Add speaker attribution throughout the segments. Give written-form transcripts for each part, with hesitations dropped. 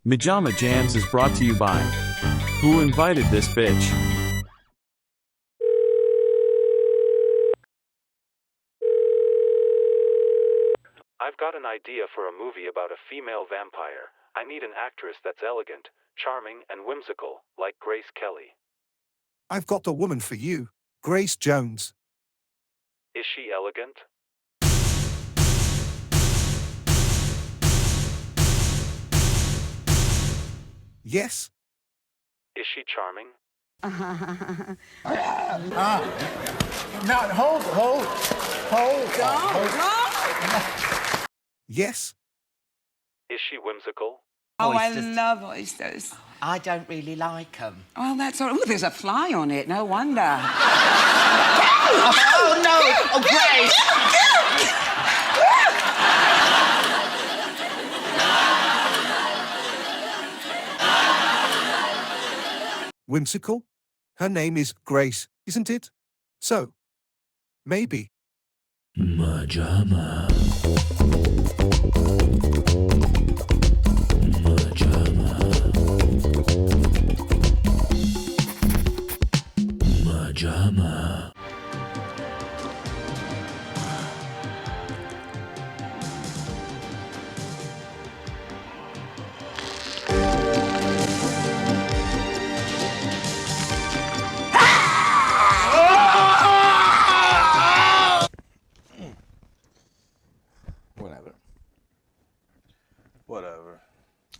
Speaker 1: MaJaMa Jams is brought to you by Who Invited This Bitch?
Speaker 2: I've got an idea for a movie about a female vampire. I need an actress that's elegant, charming, and whimsical, like Grace Kelly.
Speaker 3: I've got the woman for you, Grace Jones.
Speaker 2: Is she elegant?
Speaker 3: Yes?
Speaker 2: Is she charming?
Speaker 4: No, hold.
Speaker 3: Yes?
Speaker 2: Is she whimsical?
Speaker 5: Oh,
Speaker 6: Oysters.
Speaker 5: I love oysters.
Speaker 6: I don't really like them.
Speaker 5: Well, that's all. Oh, there's a fly on it. No wonder.
Speaker 6: Oh, no! Oh, Grace!
Speaker 3: Whimsical? Her name is Grace, isn't it? So, maybe.
Speaker 7: MaJaMa. MaJaMa. MaJaMa.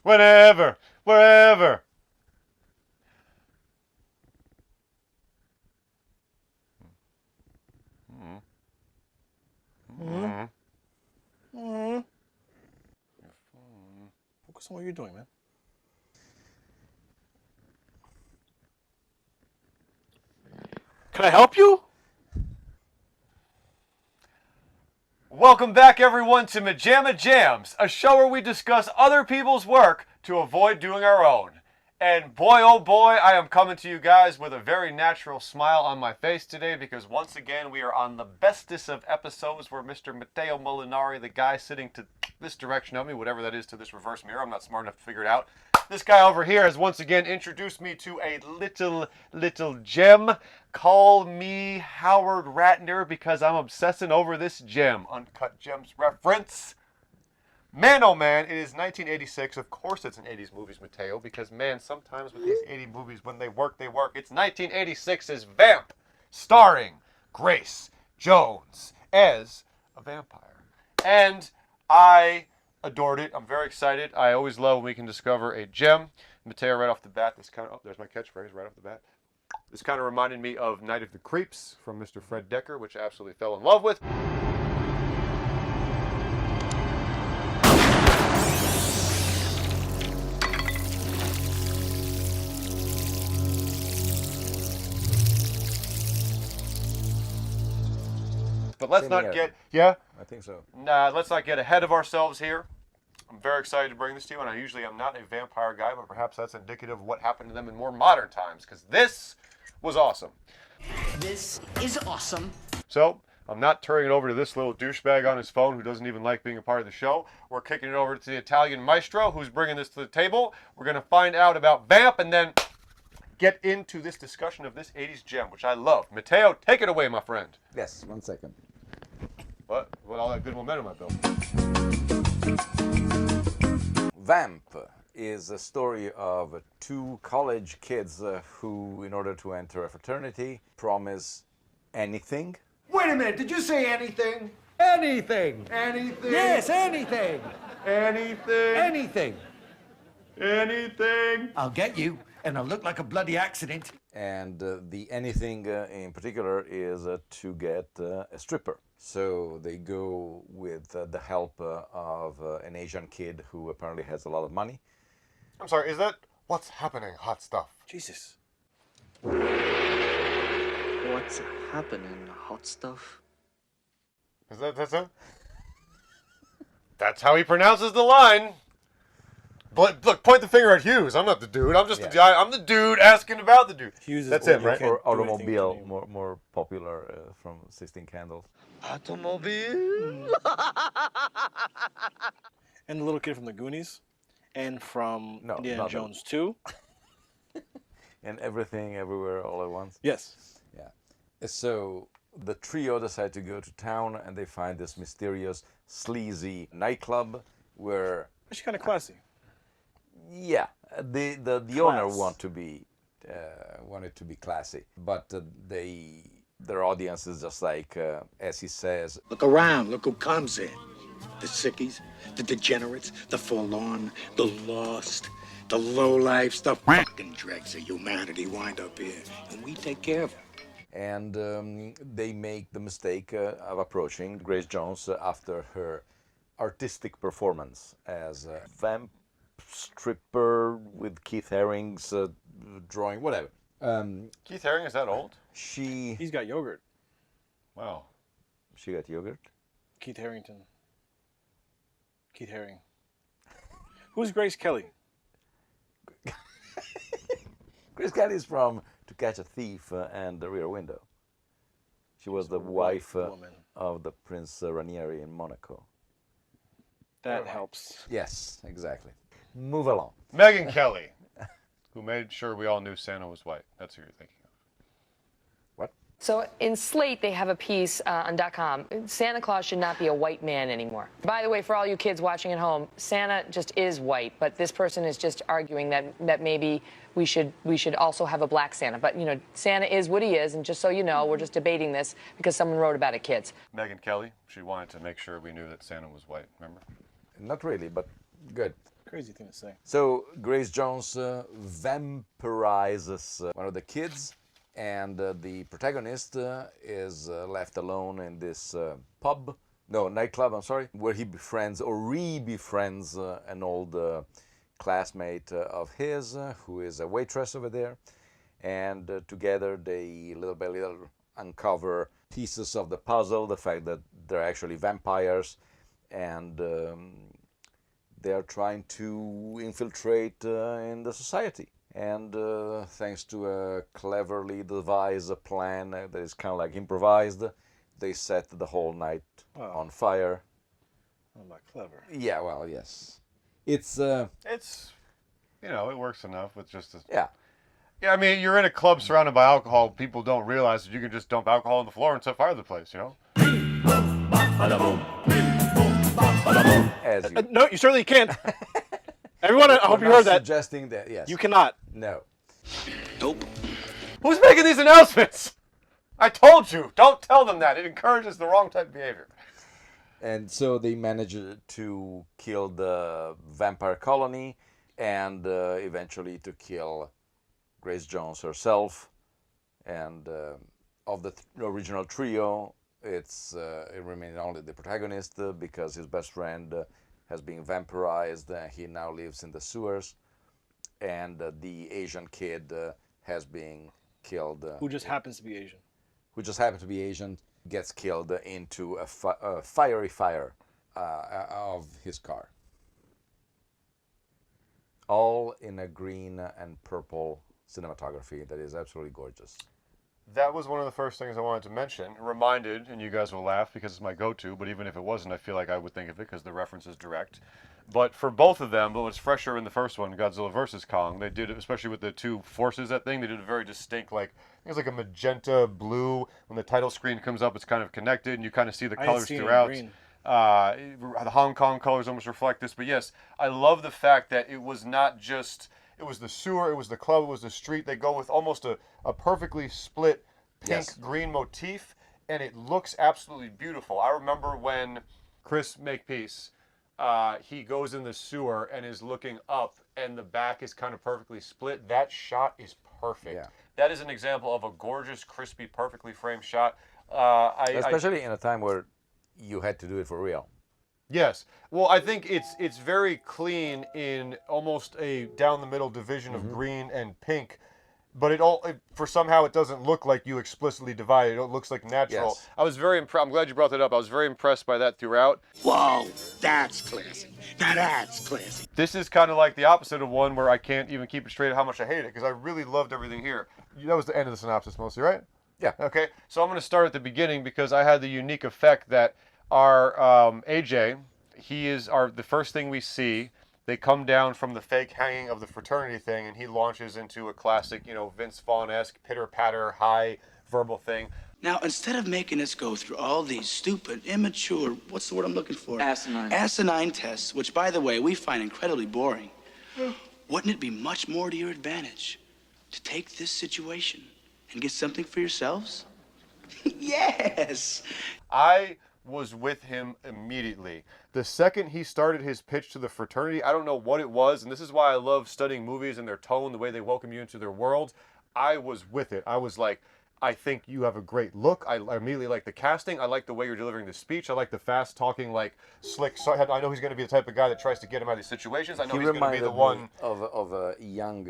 Speaker 8: Whenever, wherever.
Speaker 4: Focus on what you're doing, man. Can I help you?
Speaker 8: Welcome back, everyone, to MaJaMa Jams, a show where we discuss other people's work to avoid doing our own. And boy, oh boy, I am coming to you guys with a very natural smile on my face today because once again we are on the bestest of episodes where Mr. Matteo Molinari, the guy sitting to this direction of me, whatever that is to this reverse mirror, I'm not smart enough to figure it out. This guy over here has once again introduced me to a little gem. Call me Howard Ratner because I'm obsessing over this gem. Uncut Gems reference. Man, oh man, it is 1986. Of course it's an 80s movies, Mateo, because man, sometimes with these 80 movies, when they work, they work. It's 1986's Vamp, starring Grace Jones as a vampire. And I adored it. I'm very excited. I always love when we can discover a gem. Mateo, right off the bat, there's my catchphrase right off the bat. This kind of reminded me of Night of the Creeps from Mr. Fred Decker, which I absolutely fell in love with. But let's not get,
Speaker 9: I think so.
Speaker 8: let's not get ahead of ourselves here. I'm very excited to bring this to you, and I usually am not a vampire guy, but perhaps that's indicative of what happened to them in more modern times, because this was awesome.
Speaker 6: This is awesome.
Speaker 8: So, I'm not turning it over to this little douchebag on his phone who doesn't even like being a part of the show. We're kicking it over to the Italian maestro who's bringing this to the table. We're going to find out about Vamp and then get into this discussion of this 80s gem, which I love. Matteo, take it away, my friend.
Speaker 9: Yes, 1 second.
Speaker 8: What all that good momentum I built.
Speaker 9: Vamp is a story of two college kids who, in order to enter a fraternity, promise anything.
Speaker 4: Wait a minute, did you say anything?
Speaker 10: Anything.
Speaker 4: Anything?
Speaker 10: Yes, anything.
Speaker 8: Anything.
Speaker 10: Anything.
Speaker 8: Anything.
Speaker 4: I'll get you, and I'll look like a bloody accident.
Speaker 9: And the anything in particular is to get a stripper. So they go with the help of an Asian kid who apparently has a lot of money.
Speaker 8: I'm sorry, is that what's happening, hot stuff?
Speaker 4: Jesus.
Speaker 11: What's happening, hot stuff?
Speaker 8: Is that's it? That's how he pronounces the line. But look, point the finger at Hughes. I'm not the dude. I'm just the guy. I'm the dude asking about the dude.
Speaker 9: Hughes
Speaker 8: That's
Speaker 9: is
Speaker 8: it, right?
Speaker 9: for automobile, more popular from 16 Candles.
Speaker 11: Automobile?
Speaker 4: And the little kid from the Goonies. And from
Speaker 9: No,
Speaker 4: Indiana
Speaker 9: not that.
Speaker 4: Jones 2.
Speaker 9: And Everything, Everywhere, All at Once.
Speaker 4: Yes.
Speaker 9: Yeah. So the trio decide to go to town, and they find this mysterious, sleazy nightclub where,
Speaker 4: Actually kind of classy.
Speaker 9: yeah, the owner
Speaker 4: Class.
Speaker 9: wanted to be classy, but their audience is just like, as he says,
Speaker 10: Look around. Look who comes in. The sickies, the degenerates, the forlorn, the lost, the lowlifes, the fucking dregs of humanity wind up here, and we take care of them.
Speaker 9: and they make the mistake of approaching Grace Jones after her artistic performance as a vamp stripper with Keith Haring's drawing, whatever.
Speaker 8: Keith Haring, is that old?
Speaker 4: He's got yogurt.
Speaker 8: Wow.
Speaker 9: She got yogurt.
Speaker 4: Keith Harington. Keith Haring. Who's Grace Kelly?
Speaker 9: Grace Kelly is from To Catch a Thief and The Rear Window. She was the wife of the Prince Ranieri in Monaco.
Speaker 4: That helps.
Speaker 9: Yes, exactly. Move along.
Speaker 8: Megan Kelly, who made sure we all knew Santa was white. That's who you're thinking of.
Speaker 12: So in Slate, they have a piece on .com. Santa Claus should not be a white man anymore. By the way, for all you kids watching at home, Santa just is white, but this person is just arguing that maybe we should also have a black Santa. But, you know, Santa is what he is, and just so you know, we're just debating this because someone wrote about it, kids.
Speaker 8: Megan Kelly, she wanted to make sure we knew that Santa was white, remember?
Speaker 9: Not really, but good.
Speaker 4: Crazy thing to say.
Speaker 9: So Grace Jones vampirizes one of the kids, and the protagonist is left alone in this nightclub, I'm sorry, where he befriends or re-befriends an old classmate of his who is a waitress over there. And together they little by little uncover pieces of the puzzle, the fact that they're actually vampires, and they are trying to infiltrate in the society. And thanks to a cleverly devised plan that is kind of like improvised, they set the whole night on fire.
Speaker 4: Oh, not clever.
Speaker 9: Yeah, well, yes. It's,
Speaker 8: you know, it works enough with just a...
Speaker 9: Yeah.
Speaker 8: Yeah, I mean, you're in a club surrounded by alcohol. People don't realize that you can just dump alcohol on the floor and set fire to the place, you know?
Speaker 9: As you...
Speaker 4: No, you certainly can't. Everyone, I hope you heard that.
Speaker 9: Suggesting that, yes.
Speaker 4: You cannot.
Speaker 9: No.
Speaker 10: Nope.
Speaker 8: Who's making these announcements? I told you, don't tell them that. It encourages the wrong type of behavior.
Speaker 9: And so they manage to kill the vampire colony and eventually to kill Grace Jones herself. And of the original trio, it remains only the protagonist because his best friend has been vampirized. He now lives in the sewers. And the Asian kid has been killed.
Speaker 4: Who just happens to be Asian.
Speaker 9: Who just happens to be Asian, gets killed into a fiery fire of his car. All in a green and purple cinematography that is absolutely gorgeous.
Speaker 8: That was one of the first things I wanted to mention. Reminded, and you guys will laugh because it's my go-to, but even if it wasn't, I feel like I would think of it because the reference is direct. But for both of them, but what's fresher in the first one, Godzilla vs. Kong, they did, especially with the two forces, that thing, they did a very distinct, like, I think it's like a magenta blue. When the title screen comes up, it's kind of connected, and you kind of see the colors throughout. The Hong Kong colors almost reflect this, but yes, I love the fact that it was not just, it was the sewer, it was the club, it was the street. They go with almost a perfectly split pink-green motif, and it looks absolutely beautiful. I remember when Chris Makepeace, he goes in the sewer and is looking up, and the back is kind of perfectly split. That shot is perfect.
Speaker 9: Yeah.
Speaker 8: That is an example of a gorgeous, crispy, perfectly framed shot.
Speaker 9: Especially in a time where you had to do it for real.
Speaker 8: Yes. Well, I think it's very clean in almost a down-the-middle division of green and pink. But for somehow it doesn't look like you explicitly divide it. It looks like natural.
Speaker 9: Yes.
Speaker 8: I was very impressed. I'm glad you brought that up. I was very impressed by that throughout.
Speaker 10: Whoa, that's classy. Now that's classy.
Speaker 8: This is kind of like the opposite of one where I can't even keep it straight of how much I hate it because I really loved everything here. That was the end of the synopsis mostly, right?
Speaker 9: Yeah.
Speaker 8: Okay. So I'm going to start at the beginning because I had the unique effect that our AJ, he is the first thing we see They come down from the fake hanging of the fraternity thing, and he launches into a classic, Vince Vaughn-esque pitter-patter, high verbal thing.
Speaker 13: Now, instead of making us go through all these stupid, immature, what's the word I'm looking for? Asinine tests, which, by the way, we find incredibly boring. Wouldn't it be much more to your advantage to take this situation and get something for yourselves? Yes!
Speaker 8: I was with him immediately. The second he started his pitch to the fraternity, I don't know what it was, and this is why I love studying movies and their tone, the way they welcome you into their world. I was with it. I was like, I think you have a great look. I immediately like the casting. I like the way you're delivering the speech. I like the fast talking, like slick. So I know he's going to be the type of guy that tries to get him out of these situations. I know he's going to be the one
Speaker 9: of a young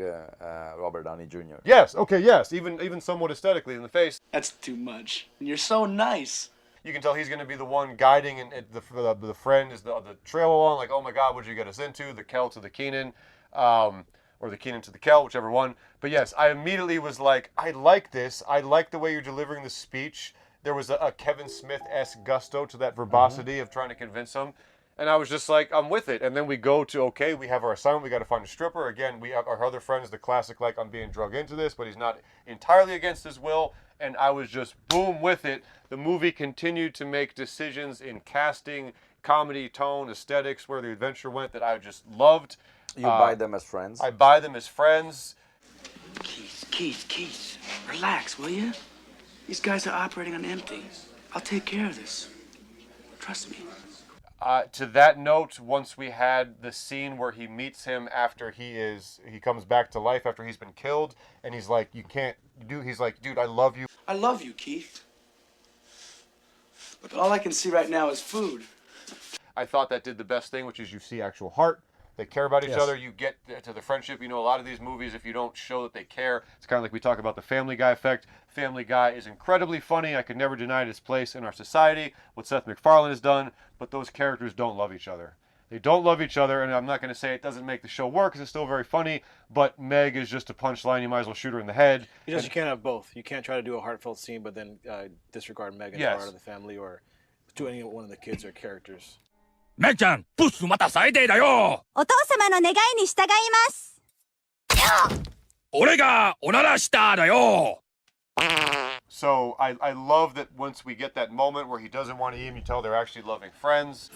Speaker 9: Robert Downey Jr.
Speaker 8: Yes. Okay. Yes. Even somewhat aesthetically in the face.
Speaker 13: That's too much. And you're so nice.
Speaker 8: You can tell he's going to be the one guiding, and the friend is the trail along. Like, oh my God, what did you get us into? The Kel to the Keenan. Or the Keenan to the Kel, whichever one. But yes, I immediately was like, I like this. I like the way you're delivering the speech. There was a Kevin Smith-esque gusto to that verbosity of trying to convince him. And I was just like, I'm with it. And then we go to, okay, we have our assignment. We got to find a stripper. Again, we have our other friend is the classic, like, I'm being drug into this, but he's not entirely against his will. And I was just boom with it. The movie continued to make decisions in casting, comedy, tone, aesthetics, where the adventure went that I just loved.
Speaker 9: You buy them as friends?
Speaker 8: I buy them as friends.
Speaker 13: Keith, relax, will you? These guys are operating on empty. I'll take care of this. Trust me.
Speaker 8: To that note, once we had the scene where he meets him after he comes back to life after he's been killed, and he's like, he's like, dude, I love you.
Speaker 13: I love you, Keith. But all I can see right now is food.
Speaker 8: I thought that did the best thing, which is you see actual heart. They care about each other. You get to the friendship. A lot of these movies, if you don't show that they care, it's kind of like we talk about the Family Guy effect. Family Guy is incredibly funny. I could never deny its place in our society, what Seth MacFarlane has done, but those characters don't love each other. They don't love each other, and I'm not going to say it doesn't make the show work, because it's still very funny, but Meg is just a punchline. You might as well shoot her in the head.
Speaker 4: You can't have both. You can't try to do a heartfelt scene, but then disregard Meg and the part of the family, or to any one of the kids or characters.
Speaker 7: メグちゃん、プッスまた最低だよ。
Speaker 14: お父様の願いに従います。
Speaker 7: 俺がおならしただよ。
Speaker 8: So I love that once we get that moment where he doesn't want to eat him, you tell they're actually loving friends.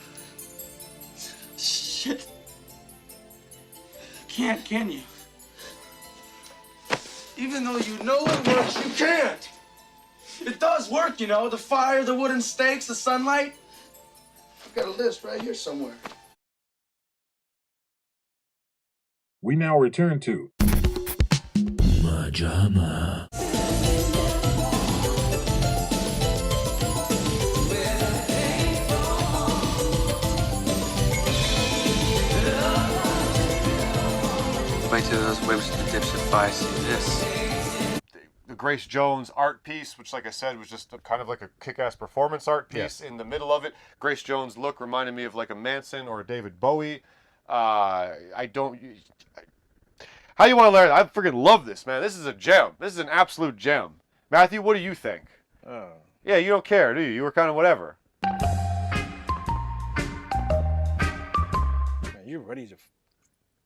Speaker 13: Shit. Can't, can you? Even though you know it works, you can't. It does work, the fire, the wooden stakes, the sunlight. I've got a list right here somewhere.
Speaker 15: We now return to
Speaker 7: MaJaMa.
Speaker 11: Wait till those whips to dipshit fire see this.
Speaker 8: The Grace Jones art piece, which, like I said, was just kind of like a kick-ass performance art piece. In the middle of it, Grace Jones' look reminded me of like a Manson or a David Bowie. How you want to learn? I freaking love this, man. This is a gem. This is an absolute gem. Matthew, what do you think? Yeah, you don't care, do you? You were kind of whatever.
Speaker 4: Man, you're ready to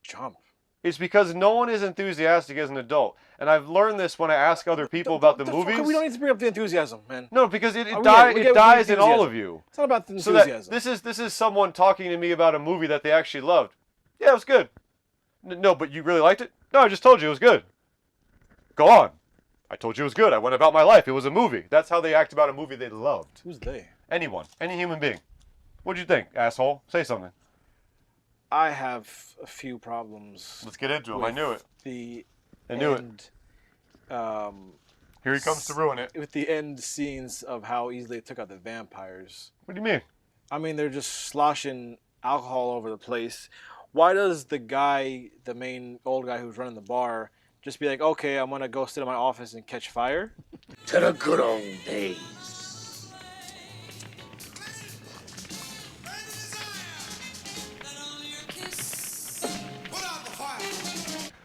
Speaker 4: jump.
Speaker 8: It's because no one is enthusiastic as an adult. And I've learned this when I ask other people about the movies.
Speaker 4: We don't need to bring up the enthusiasm, man.
Speaker 8: No, because it dies in all of you.
Speaker 4: It's not about the enthusiasm.
Speaker 8: So this is someone talking to me about a movie that they actually loved. Yeah, it was good. No, but you really liked it? No, I just told you it was good. Go on. I told you it was good. I went about my life. It was a movie. That's how they act about a movie they loved.
Speaker 4: Who's they?
Speaker 8: Anyone. Any human being. What'd you think, asshole? Say something.
Speaker 4: I have a few problems.
Speaker 8: Let's get into them. I knew it.
Speaker 4: I
Speaker 8: knew it. Here he comes to ruin it.
Speaker 4: With the end scenes of how easily it took out the vampires.
Speaker 8: What do you mean?
Speaker 4: I mean, they're just sloshing alcohol over the place. Why does the guy, the main old guy who's running the bar, just be like, okay, I'm going to go sit in my office and catch fire?
Speaker 10: To the good old days.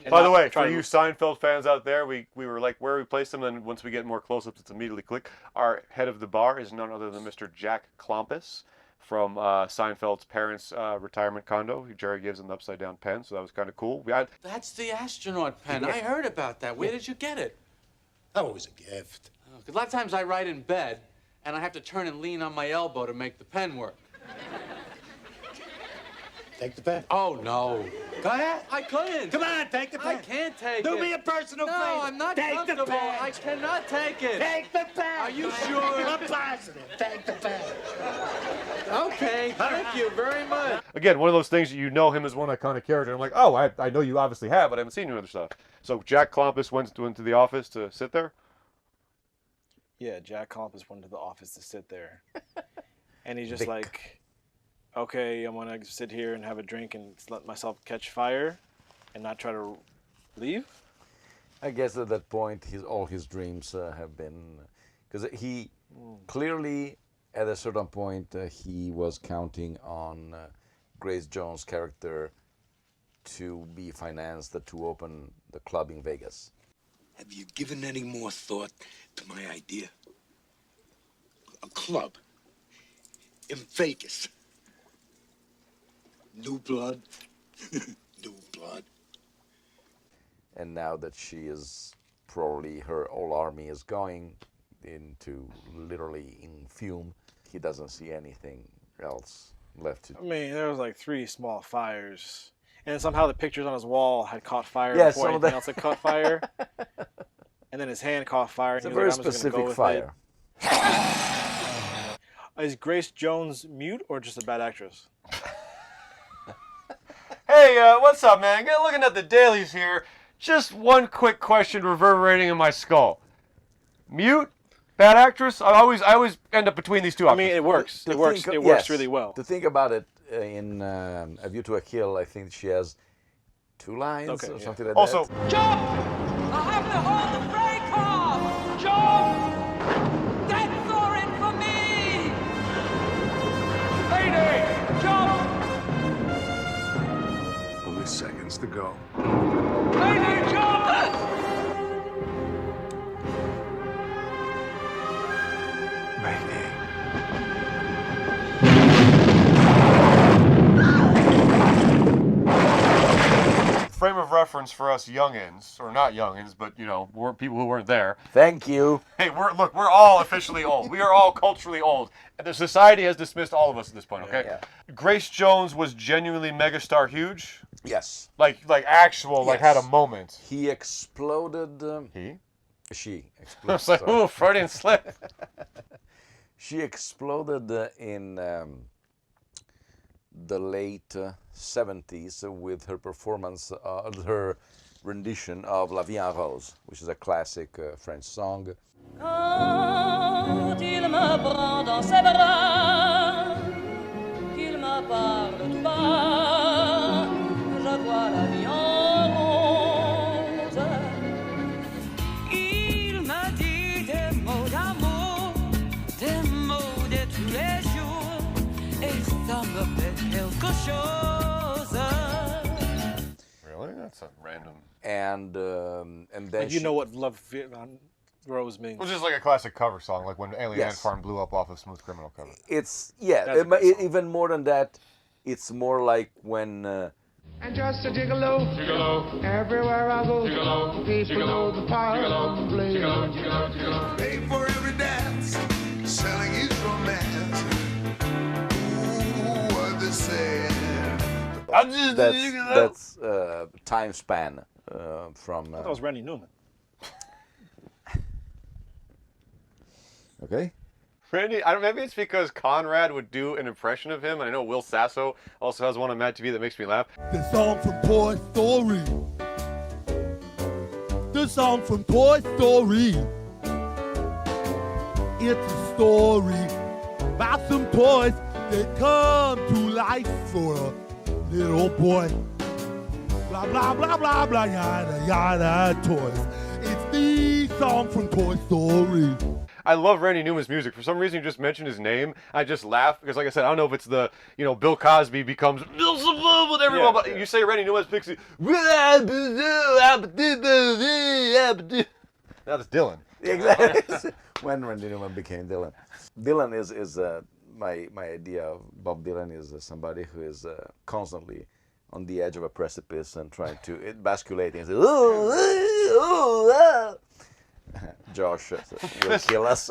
Speaker 8: By the way, for you Seinfeld fans out there, we were like, where we placed him, and once we get more close-ups, it's immediately click. Our head of the bar is none other than Mr. Jack Klompus, from Seinfeld's parents' retirement condo. Jerry gives him the upside-down pen, so that was kind of cool.
Speaker 16: That's the astronaut pen. I heard about that. Where did you get it?
Speaker 10: That was a gift.
Speaker 16: Because a lot of times I write in bed, and I have to turn and lean on my elbow to make the pen work.
Speaker 10: Take the pen.
Speaker 16: Oh, no.
Speaker 10: Go ahead.
Speaker 16: I couldn't.
Speaker 10: Come on, take the pen.
Speaker 16: I can't take it.
Speaker 10: Do me a personal favor.
Speaker 16: No, I'm not
Speaker 10: take
Speaker 16: comfortable.
Speaker 10: The pen.
Speaker 16: I cannot take it.
Speaker 10: Take the pen.
Speaker 16: Are you sure?
Speaker 10: I'm positive. Take the pen.
Speaker 16: Okay, thank you very much.
Speaker 8: Again, one of those things you know him as one iconic character. I'm like, oh, I know you obviously have, but I haven't seen you in other stuff. So Jack Klompus went into the office to sit there?
Speaker 4: Yeah, Jack Klompus went to the office to sit there. And he's just like, okay, I'm going to sit here and have a drink and let myself catch fire and not try to leave?
Speaker 9: I guess at that point, all his dreams have been... Because he clearly, at a certain point, he was counting on Grace Jones' character to be financed to open the club in Vegas.
Speaker 10: Have you given any more thought to my idea? A club in Vegas. New blood. New blood.
Speaker 9: And now that she is probably, her whole army is going into literally in fume, he doesn't see anything else left to do.
Speaker 4: I mean, there was like 3 small fires. And somehow the pictures on his wall had caught fire
Speaker 9: Yeah,
Speaker 4: before
Speaker 9: some of
Speaker 4: anything
Speaker 9: the-
Speaker 4: else had caught fire. And then his hand caught fire.
Speaker 9: It's
Speaker 4: and
Speaker 9: a
Speaker 4: he was
Speaker 9: very
Speaker 4: like, I'm just gonna
Speaker 9: specific
Speaker 4: go with
Speaker 9: fire.
Speaker 4: it. Is Grace Jones mute or just a bad actress?
Speaker 8: Hey, what's up, man? Looking at the dailies here. Just one quick question reverberating in my skull. Mute? Bad actress? I always end up between these two options.
Speaker 4: I mean, it works.
Speaker 9: To
Speaker 4: It works.
Speaker 9: think-
Speaker 4: It works
Speaker 9: yes,
Speaker 4: really well.
Speaker 9: To think about it, in A View to a Kill, I think she has 2 lines or something like
Speaker 8: Also,
Speaker 9: that.
Speaker 5: Jump! I have to hold the brake off! Jump! That's foreign for me!
Speaker 7: Lady, jump!
Speaker 15: Only seconds to go.
Speaker 7: Lady, jump!
Speaker 15: Mayday.
Speaker 8: frame of reference for us youngins, or not youngins, but, you know, people who weren't there.
Speaker 9: Thank you.
Speaker 8: Hey, we're all officially old. We are all culturally old. And the society has dismissed all of us at this point, okay?
Speaker 9: Yeah.
Speaker 8: Grace Jones was genuinely megastar huge?
Speaker 9: Yes.
Speaker 8: Like actual, like had a moment.
Speaker 9: He exploded. She exploded.
Speaker 8: I was like, ooh, Freudian slip.
Speaker 9: She exploded in the late 70s with her performance, her rendition of La Vie en Rose, which is a classic French song.
Speaker 17: Quand il me prend dans ses bras, qu'il me parle tout bas, je vois la vie en rose. Il me dit des mots d'amour, des mots de tous les jours, et ça me fait quelque chose.
Speaker 8: Really? That's a random.
Speaker 9: And then
Speaker 4: Like, you know what Love Rose means.
Speaker 8: It was just like a classic cover song, like when Alien Ant
Speaker 9: Yes.
Speaker 8: Farm blew up off of Smooth Criminal cover.
Speaker 9: It's
Speaker 4: That's a good
Speaker 9: even more than that. It's more like when.
Speaker 18: And just a gigolo, gigolo. Everywhere I go, gigolo, people know the power of gigolo.
Speaker 19: Pay for every dance, selling his romance. Ooh, what they say.
Speaker 9: That's time span from.
Speaker 4: That was Randy Newman.
Speaker 9: Okay.
Speaker 8: Randy, maybe it's because Conrad would do an impression of him, and I know Will Sasso also has one on Mad TV that makes me laugh.
Speaker 20: The song from Toy Story. The song from Toy Story. It's a story about some toys that come to life for a little boy. Blah, blah, blah, blah, blah, yada, yada, toys. It's the song from Toy Story.
Speaker 8: I love Randy Newman's music. For some reason, you just mentioned his name. I just laugh because, like I said, I don't know if it's the, Bill Cosby becomes with everyone, but you say Randy Newman's Pixie. That's Dylan.
Speaker 9: Exactly. When Randy Newman became Dylan. Dylan is my idea of Bob Dylan is somebody who is constantly on the edge of a precipice and trying to basculating. Josh will kill us.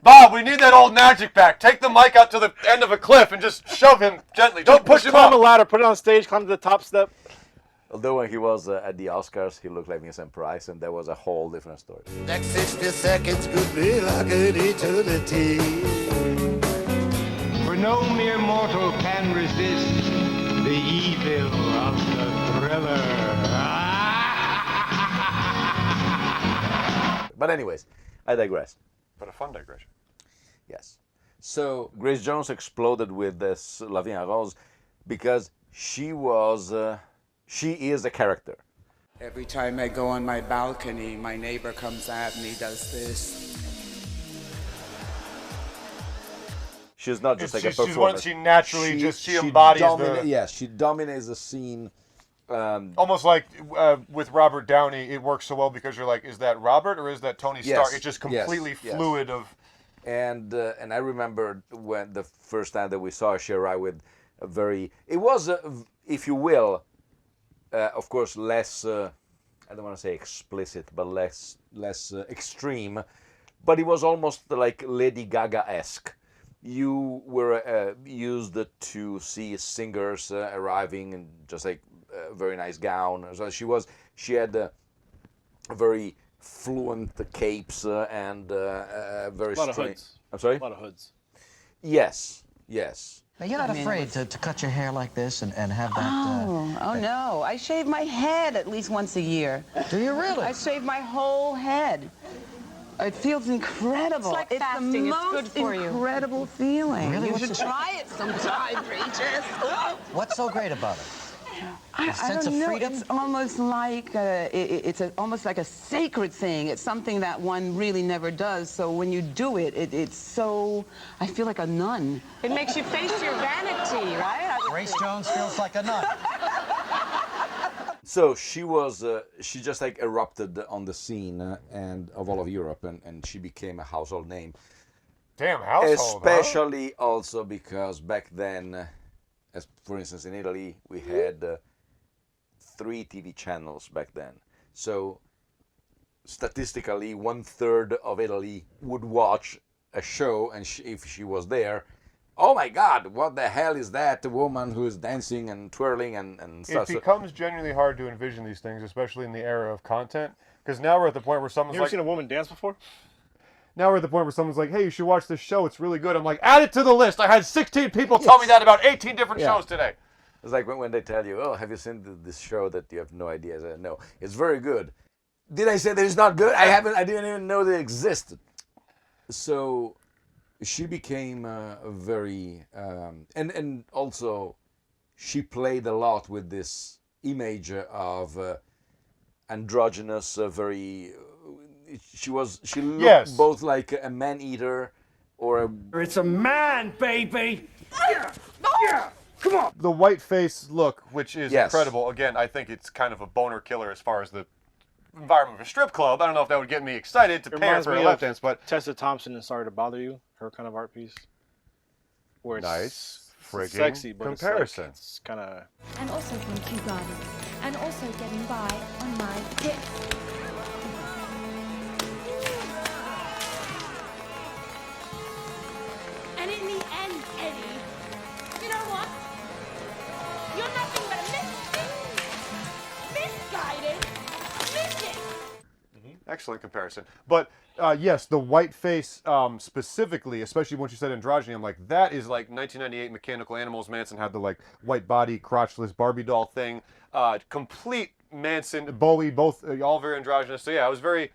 Speaker 8: Bob, we need that old magic back. Take the mic out to the end of a cliff and just shove him gently. Don't push him
Speaker 4: Climb
Speaker 8: up.
Speaker 4: a ladder, put it on stage, climb to the top step.
Speaker 9: Although when he was at the Oscars, he looked like Vincent Price, and that was a whole different story.
Speaker 19: Next 60 seconds could be like an eternity.
Speaker 18: For no mere mortal can resist the evil of the thriller.
Speaker 9: But anyways, I digress.
Speaker 8: But a fun digression.
Speaker 9: Yes. So Grace Jones exploded with this La Vie en Rose because she is a character.
Speaker 6: Every time I go on my balcony, my neighbor comes out and he does this.
Speaker 9: She's not just like a performer.
Speaker 8: She's one. She naturally she embodies the.
Speaker 9: Yes, she dominates the scene.
Speaker 8: Almost like with Robert Downey, it works so well because you're like, is that Robert or is that Tony Stark? It's just completely fluid of.
Speaker 9: And I remember when the first time that we saw her, she arrived with a very. It was, if you will, of course, less. I don't want to say explicit, but less extreme. But it was almost like Lady Gaga-esque. You were used to see singers arriving in just like a very nice gown. So she had very fluent capes and very
Speaker 4: a lot of
Speaker 9: strange.
Speaker 4: hoods.
Speaker 9: I'm sorry?
Speaker 4: A lot of hoods.
Speaker 9: Yes.
Speaker 21: Now, you're not afraid to cut your hair like this and have that...
Speaker 22: Oh, no. I shave my head at least once a year.
Speaker 21: Do you really?
Speaker 22: I shave my whole head. It feels incredible.
Speaker 12: It's like fasting.
Speaker 22: The
Speaker 12: It's
Speaker 22: most
Speaker 12: good for you.
Speaker 22: incredible feeling.
Speaker 21: Really?
Speaker 22: You should try it sometime, Regis.
Speaker 21: What's so great about it?
Speaker 22: I
Speaker 21: sense
Speaker 22: don't
Speaker 21: of
Speaker 22: know.
Speaker 21: freedom?
Speaker 22: It's almost like almost like a sacred thing. It's something that one really never does. So when you do it, it's so. I feel like a nun.
Speaker 12: It makes you face your vanity, right?
Speaker 21: Grace Jones feels like a nut.
Speaker 9: So she just like erupted on the scene and of all of Europe, and she became a household name.
Speaker 8: Damn household,
Speaker 9: especially also because back then, as for instance in Italy, we had 3 TV channels back then. So statistically, 1/3 of Italy would watch a show, and if she was there, oh my God, what the hell is that woman who is dancing and twirling and stuff?
Speaker 8: It becomes genuinely hard to envision these things, especially in the era of content, because now we're at the point where someone's
Speaker 4: You ever
Speaker 8: like...
Speaker 4: seen a woman dance before?
Speaker 8: Now we're at the point where someone's like, hey, you should watch this show, it's really good. I'm like, add it to the list. I had 16 people tell me that about 18 different shows today.
Speaker 9: It's like when they tell you, oh, have you seen this show that you have no idea? I said, no, it's very good. Did I say that it's not good? I didn't even know they existed. So she became very, and also she played a lot with this image of androgynous, very, she looked both like a man-eater or a...
Speaker 7: It's a man, baby! Yeah! Come on!
Speaker 8: The white face look, which is incredible. Again, I think it's kind of a boner killer as far as the environment of a strip club. I don't know if that would get me excited to pay her for a lap dance, but...
Speaker 4: Tessa Thompson in Sorry to Bother You, her kind of art piece. Where it's
Speaker 8: nice, friggin'
Speaker 4: sexy, but
Speaker 8: comparison.
Speaker 4: It's kind of...
Speaker 23: And also from Kew Gardens. And also getting by on my hips.
Speaker 17: And in the end, Eddie, you know what? You're nothing but a misguided midget.
Speaker 8: Excellent comparison. But yes, the white face specifically, especially when she said androgyny, I'm like, that is like 1998 Mechanical Animals. Manson had the like white body, crotchless Barbie doll thing. Complete Manson, Bowie, both all very androgynous. So yeah, I was very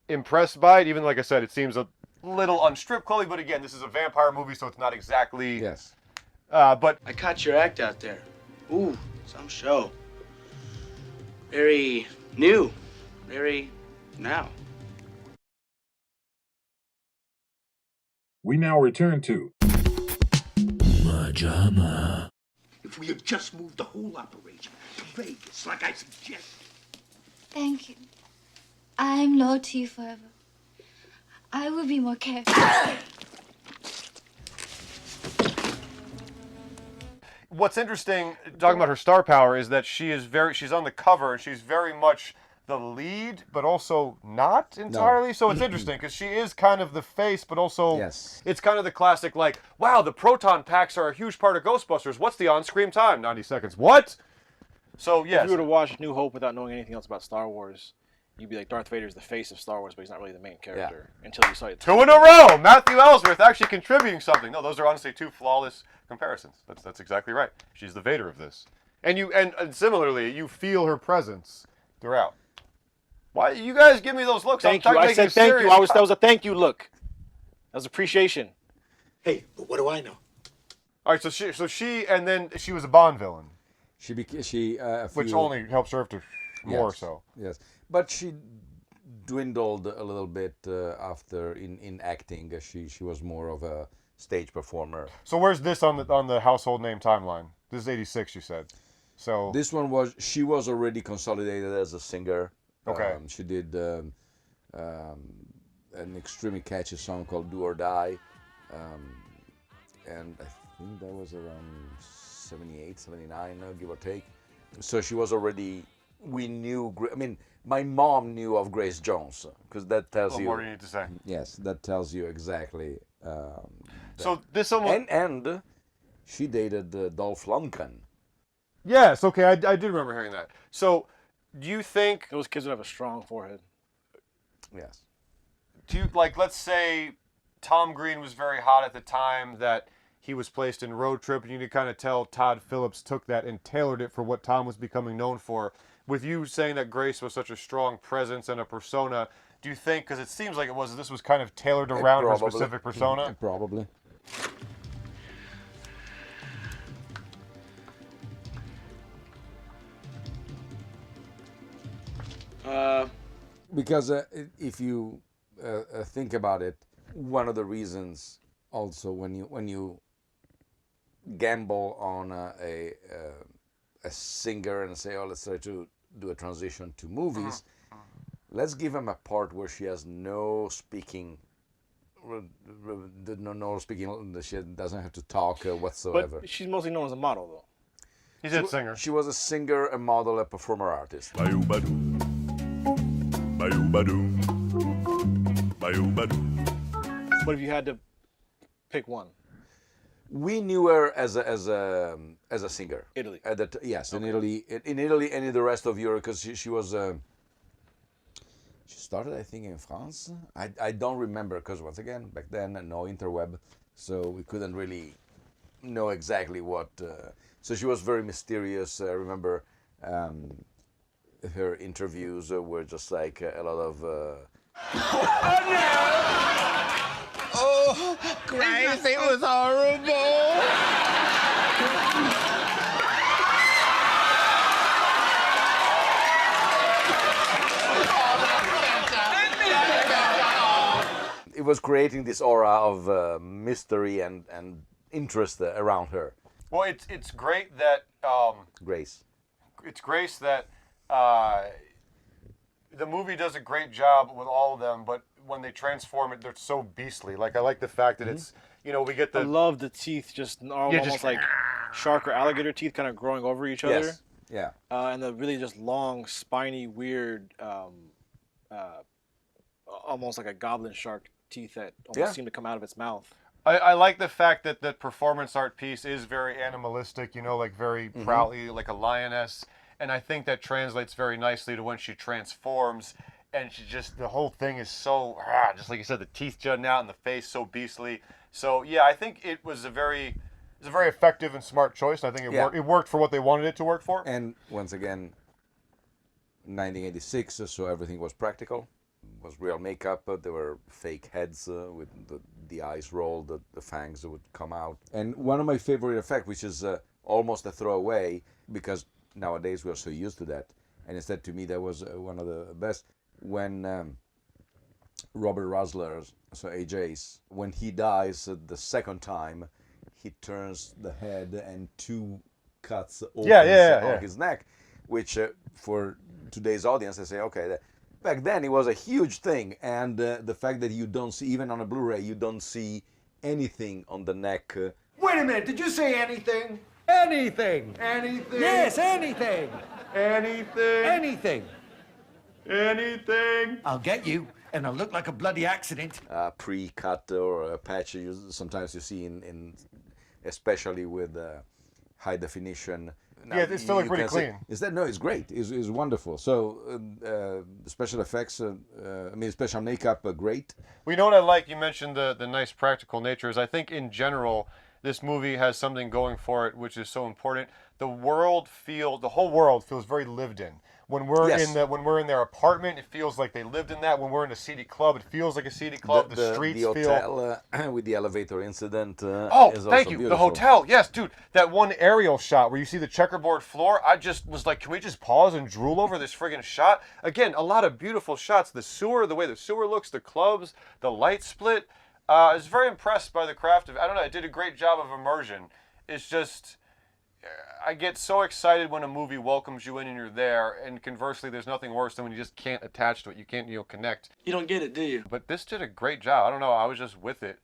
Speaker 8: impressed by it. Even like I said, it seems a little unstrip clubby, but again, this is a vampire movie, so it's not exactly.
Speaker 9: Yes.
Speaker 8: But
Speaker 13: I caught your act out there. Ooh, some show. Very new. Very now.
Speaker 15: We now return to MaJaMa.
Speaker 10: If we had just moved the whole operation to Vegas, like I suggested.
Speaker 23: Thank you. I'm loyal to you forever. I will be more careful.
Speaker 8: what's interesting, talking about her star power, is that she's on the cover and she's very much the lead, but also not entirely. No. So it's interesting because she is kind of the face, but also it's kind of the classic, like, wow, the proton packs are a huge part of Ghostbusters. What's the on-screen time? 90 seconds. What? So, yes.
Speaker 4: If you were to watch New Hope without knowing anything else about Star Wars, you'd be like, Darth Vader's the face of Star Wars, but he's not really the main character until you saw it. 2
Speaker 8: in a row! Matthew Ellsworth actually contributing something. No, those are honestly 2 flawless comparisons. That's exactly right. She's the Vader of this. And similarly, you feel her presence throughout. Why you guys give me those looks?
Speaker 4: Thank you. I said thank you. That was a thank you look. That was appreciation.
Speaker 10: Hey, but what do I know?
Speaker 8: All right, so she and then she was a Bond villain.
Speaker 9: Which
Speaker 8: only helps her to more so.
Speaker 9: Yes, but she dwindled a little bit after in acting. She was more of a stage performer.
Speaker 8: So where's this on the household name timeline? This is 86, you said. So
Speaker 9: this one she was already consolidated as a singer.
Speaker 8: Okay.
Speaker 9: She did an extremely catchy song called "Do or Die," and I think that was around 78, 79, give or take. So she was already. We knew. I mean, my mom knew of Grace Jones because that tells you.
Speaker 8: What more do you need to say?
Speaker 9: Yes, that tells you exactly.
Speaker 8: So this almost.
Speaker 9: And she dated Dolph Lundgren.
Speaker 8: Yes. Okay, I did remember hearing that. So. Do you think
Speaker 4: those kids would have a strong forehead?
Speaker 9: Yes.
Speaker 8: Do you let's say Tom Green was very hot at the time that he was placed in Road Trip, and you could kind of tell Todd Phillips took that and tailored it for what Tom was becoming known for. With you saying that Grace was such a strong presence and a persona, do you think, because it seems like this was kind of tailored around her specific persona?
Speaker 9: Probably. Because if you think about it, one of the reasons also when you gamble on a singer and say, oh, let's try to do a transition to movies, let's give him a part where she has no speaking. She doesn't have to talk whatsoever.
Speaker 4: But she's mostly known as a model, though.
Speaker 8: He's a singer.
Speaker 9: She was a singer, a model, a performer artist.
Speaker 4: What if you had to pick one?
Speaker 9: We knew her as a singer.
Speaker 4: Italy.
Speaker 9: Yes, okay. In Italy and in the rest of Europe, because she was. She started, I think, in France. I don't remember because once again, back then, no interweb, so we couldn't really know exactly what. So she was very mysterious. I remember. Her interviews were just like a lot of.
Speaker 19: Oh no! Oh, Grace, it was horrible.
Speaker 9: It was creating this aura of mystery and interest around her.
Speaker 8: Well, it's great that
Speaker 9: Grace.
Speaker 8: It's Grace that. The movie does a great job with all of them, but when they transform it, they're so beastly. Like I like the fact that it's, we get the.
Speaker 4: I love the teeth, almost like shark or alligator teeth, kind of growing over each other.
Speaker 9: Yes. Yeah.
Speaker 4: And the really just long, spiny, weird, almost like a goblin shark teeth that almost seem to come out of its mouth.
Speaker 8: I like the fact that that performance art piece is very animalistic. Like very proudly, like a lioness. And I think that translates very nicely to when she transforms, and the whole thing is so, just like you said, the teeth jutting out and the face so beastly. So yeah, I think it was a very effective and smart choice. I think it worked for what they wanted it to work for.
Speaker 9: And once again, 1986, so everything was practical. It was real makeup. There were fake heads with the eyes rolled, the fangs would come out. And one of my favorite effects, which is almost a throwaway, because nowadays we are so used to that, and instead to me that was one of the best, when Robert Rusler, so AJ's, when he dies the second time, he turns the head and 2 cuts opens on his neck, which for today's audience they say, okay, back then it was a huge thing, and the fact that you don't see, even on a Blu-ray, you don't see anything on the neck.
Speaker 19: Wait a minute, did you say anything?
Speaker 1: Anything.
Speaker 8: Anything.
Speaker 1: Yes, anything.
Speaker 8: Anything.
Speaker 1: Anything.
Speaker 8: Anything.
Speaker 1: I'll get you, and I'll look like a bloody accident.
Speaker 9: Pre-cut or a patch sometimes you see in especially with high definition. Now,
Speaker 8: Yeah, it's still like pretty clean.
Speaker 9: Is that no? It's great. It's wonderful. So special effects, special makeup, great.
Speaker 8: Well, you know what I like? You mentioned the nice practical nature. Is I think in general this movie has something going for it, which is so important. The whole world feels very lived in. When we're in their apartment, it feels like they lived in that. When we're in a seedy club, it feels like a seedy club. The streets
Speaker 9: the
Speaker 8: feel.
Speaker 9: hotel with the elevator incident.
Speaker 8: Thank you.
Speaker 9: Beautiful.
Speaker 8: The hotel, yes, dude. That one aerial shot where you see the checkerboard floor. I just was like, can we just pause and drool over this friggin' shot? Again, a lot of beautiful shots. The sewer, the way the sewer looks, the clubs, the light split. I was very impressed by the craft of. I don't know. It did a great job of immersion. It's just. I get so excited when a movie welcomes you in and you're there, and conversely, there's nothing worse than when you just can't attach to it. You can't, connect.
Speaker 13: You don't get it, do you?
Speaker 8: But this did a great job. I don't know. I was just with it.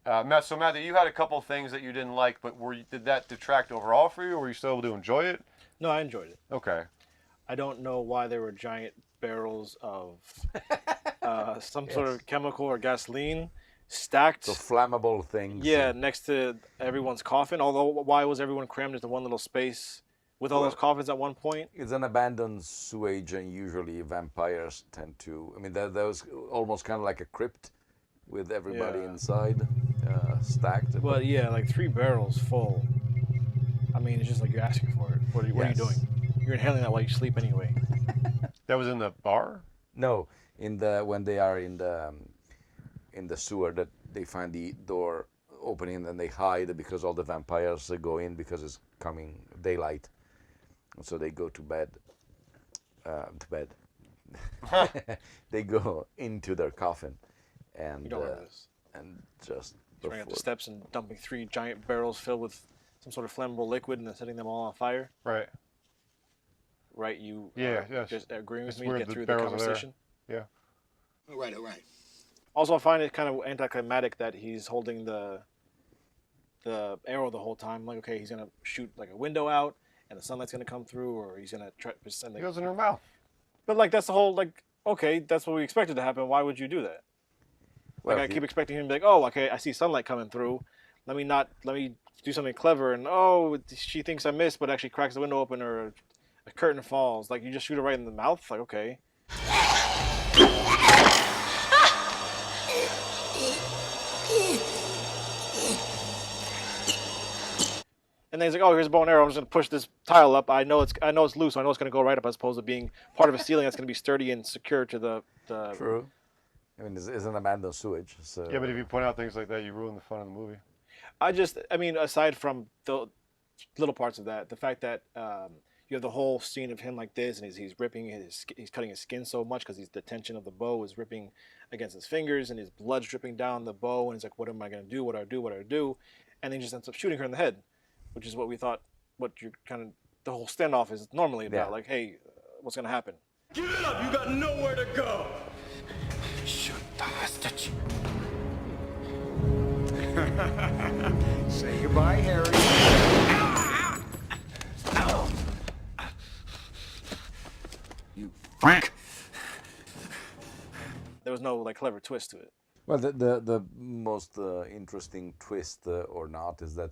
Speaker 8: Matthew, you had a couple things that you didn't like, but did that detract overall for you, or were you still able to enjoy it?
Speaker 4: No, I enjoyed it.
Speaker 8: Okay.
Speaker 4: I don't know why there were giant barrels of some sort of chemical or gasoline stacked.
Speaker 9: So flammable things.
Speaker 4: Yeah, next to everyone's coffin. Although, why was everyone crammed into one little space with all those coffins at one point?
Speaker 9: It's an abandoned sewage, and usually vampires tend to. I mean, that was almost kind of like a crypt with everybody inside, stacked.
Speaker 4: But yeah, like 3 barrels full. I mean, it's just like you're asking for it. What are you doing? You're inhaling that while you sleep anyway.
Speaker 8: That was in the bar?
Speaker 9: No, when they are in the sewer, that they find the door opening and they hide because all the vampires go in because it's coming daylight, and so they go to bed. They go into their coffin, and
Speaker 4: you don't remember this.
Speaker 9: And just
Speaker 4: running up the steps and dumping 3 giant barrels filled with some sort of flammable liquid and then setting them all on fire.
Speaker 8: Right.
Speaker 4: Right. You.
Speaker 8: Yes.
Speaker 4: Just agreeing with
Speaker 8: It's
Speaker 4: me to
Speaker 8: weird
Speaker 4: get
Speaker 8: the
Speaker 4: through the
Speaker 8: barrels are there.
Speaker 4: conversation.
Speaker 8: Yeah.
Speaker 10: All right, all right.
Speaker 4: Also, I find it kind of anticlimactic that he's holding the arrow the whole time. Like, okay, he's gonna shoot like a window out, and the sunlight's gonna come through, or he's gonna try to send.
Speaker 8: It goes in her mouth.
Speaker 4: But like, that's the whole like. Okay, that's what we expected to happen. Why would you do that? Like, I keep expecting him to be like, oh, okay, I see sunlight coming through. Let me do something clever, and she thinks I missed, but actually cracks the window open, or a curtain falls. Like, you just shoot her right in the mouth. Like, okay. And then he's like, "Oh, here's a bow and arrow. I'm just gonna push this tile up. I know it's loose. So I know it's gonna go right up, as opposed to being part of a ceiling that's gonna be sturdy and secure to the."
Speaker 9: True. I mean, it's an abandoned sewage. So.
Speaker 8: Yeah, but if you point out things like that, you ruin the fun of the movie.
Speaker 4: I mean, aside from the little parts of that, the fact that you have the whole scene of him like this, and he's cutting his skin so much because the tension of the bow is ripping against his fingers, and his blood's dripping down the bow, and he's like, "What am I gonna do? What do I do? What do I do?" And then he just ends up shooting her in the head, which is what we thought. What you're kind of the whole standoff is normally about. Like, hey, what's gonna happen?
Speaker 19: Give it up! You got nowhere to go! Shoot the hostage.
Speaker 1: Say goodbye, Harry.
Speaker 19: You fuck.
Speaker 4: There was no like clever twist to it.
Speaker 9: Well, the most interesting twist or not is that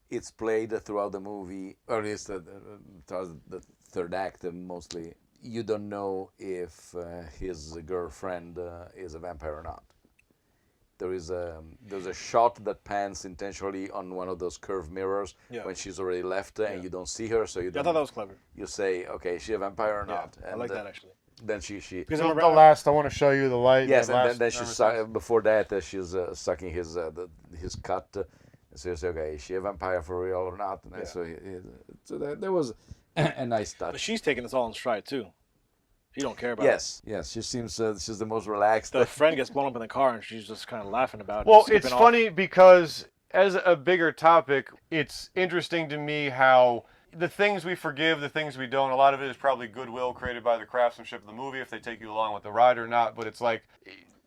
Speaker 9: it's played throughout the movie, or at least the third act mostly. You don't know if his girlfriend is a vampire or not. There's a shot that pans intentionally on one of those curved mirrors when she's already left and you don't see her, so you don't.
Speaker 4: I thought that was clever.
Speaker 9: You say, okay, is she a vampire or not?
Speaker 4: I like that actually.
Speaker 9: Then she
Speaker 8: because the last I want to show you the light.
Speaker 9: Yes,
Speaker 8: the
Speaker 9: and then she's before that she's sucking his cut. So you say, okay, is she a vampire for real or not? And so there was a nice touch.
Speaker 4: But she's taking this all in stride too. She don't care about
Speaker 9: it. Yes, she seems she's the most relaxed.
Speaker 4: The friend gets blown up in the car and she's just kind of laughing about it.
Speaker 8: Well, it's funny because as a bigger topic, it's interesting to me how the things we forgive, the things we don't, a lot of it is probably goodwill created by the craftsmanship of the movie, if they take you along with the ride or not. But it's like,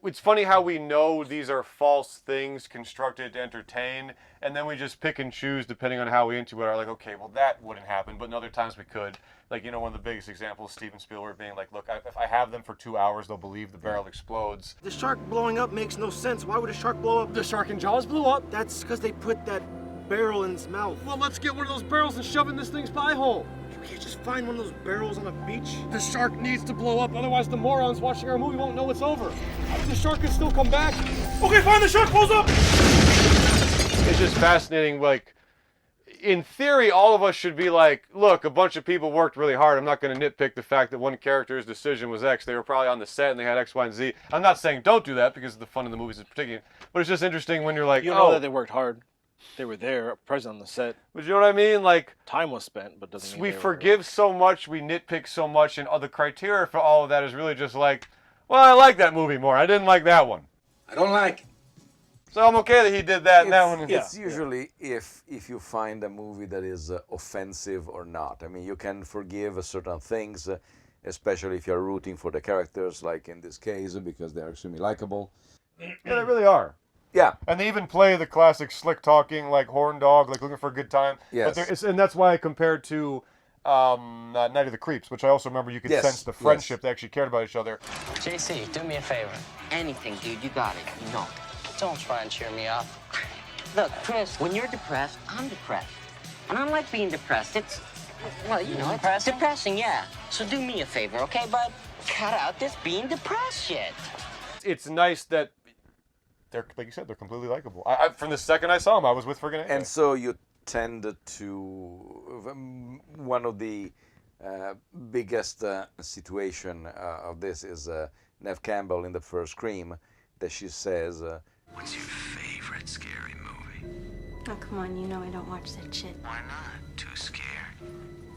Speaker 8: it's funny how we know these are false things constructed to entertain, and then we just pick and choose depending on how we into it. Are like, okay, well that wouldn't happen, but in other times we could. Like, you know, one of the biggest examples, Steven Spielberg being like, look, if I have them for 2 hours, they'll believe the barrel explodes.
Speaker 2: The shark blowing up makes no sense. Why would a shark blow up? The shark in Jaws blew up. That's because they put that barrel in its mouth. Well, let's get one of those barrels and shove in this thing's pie hole. You can't just find one of those barrels on a beach. The shark needs to blow up, otherwise the morons watching our movie won't know it's over. The shark can still come back. Okay, fine, the shark blows up!
Speaker 8: It's just fascinating, like, in theory, all of us should be like, look, a bunch of people worked really hard. I'm not going to nitpick the fact that one character's decision was X. They were probably on the set and they had X, Y, and Z. I'm not saying don't do that because the fun of the movies is particular. But it's just interesting when you're like,
Speaker 4: you know that they worked hard. They were there, present on the set.
Speaker 8: But you know what I mean? Like,
Speaker 4: time was spent, but doesn't mean
Speaker 8: we
Speaker 4: they
Speaker 8: forgive so much, we nitpick so much, and the criteria for all of that is really just like, well, I like that movie more. I didn't like that one.
Speaker 10: I don't like it.
Speaker 8: So I'm okay that he did that and that one.
Speaker 9: It's usually if you find a movie that is offensive or not. I mean, you can forgive certain things, especially if you're rooting for the characters, like in this case, because they're extremely likable.
Speaker 8: Yeah, they really are.
Speaker 9: Yeah.
Speaker 8: And they even play the classic slick talking, like horn dog, like looking for a good time.
Speaker 9: Yes.
Speaker 8: But and that's why I compared to Night of the Creeps, which I also remember you could sense the friendship. They actually cared about each other.
Speaker 21: JC, do me a favor. Anything, dude. You got it. You know. Don't try and cheer me up. Look, Chris, when you're depressed, I'm depressed. And I don't like being depressed. It's, well, you know, it's depressing, yeah. So do me a favor, okay, bud? Cut out this being depressed shit.
Speaker 8: It's nice that they're, like you said, they're completely likable. From the second I saw them, I was with friggin'
Speaker 9: And so you tend to, one of the biggest situation of this is Neve Campbell in the first Scream, that she says,
Speaker 11: What's your favorite scary movie?
Speaker 23: Oh, come on, you know I don't watch that shit.
Speaker 11: Why not? Too scared?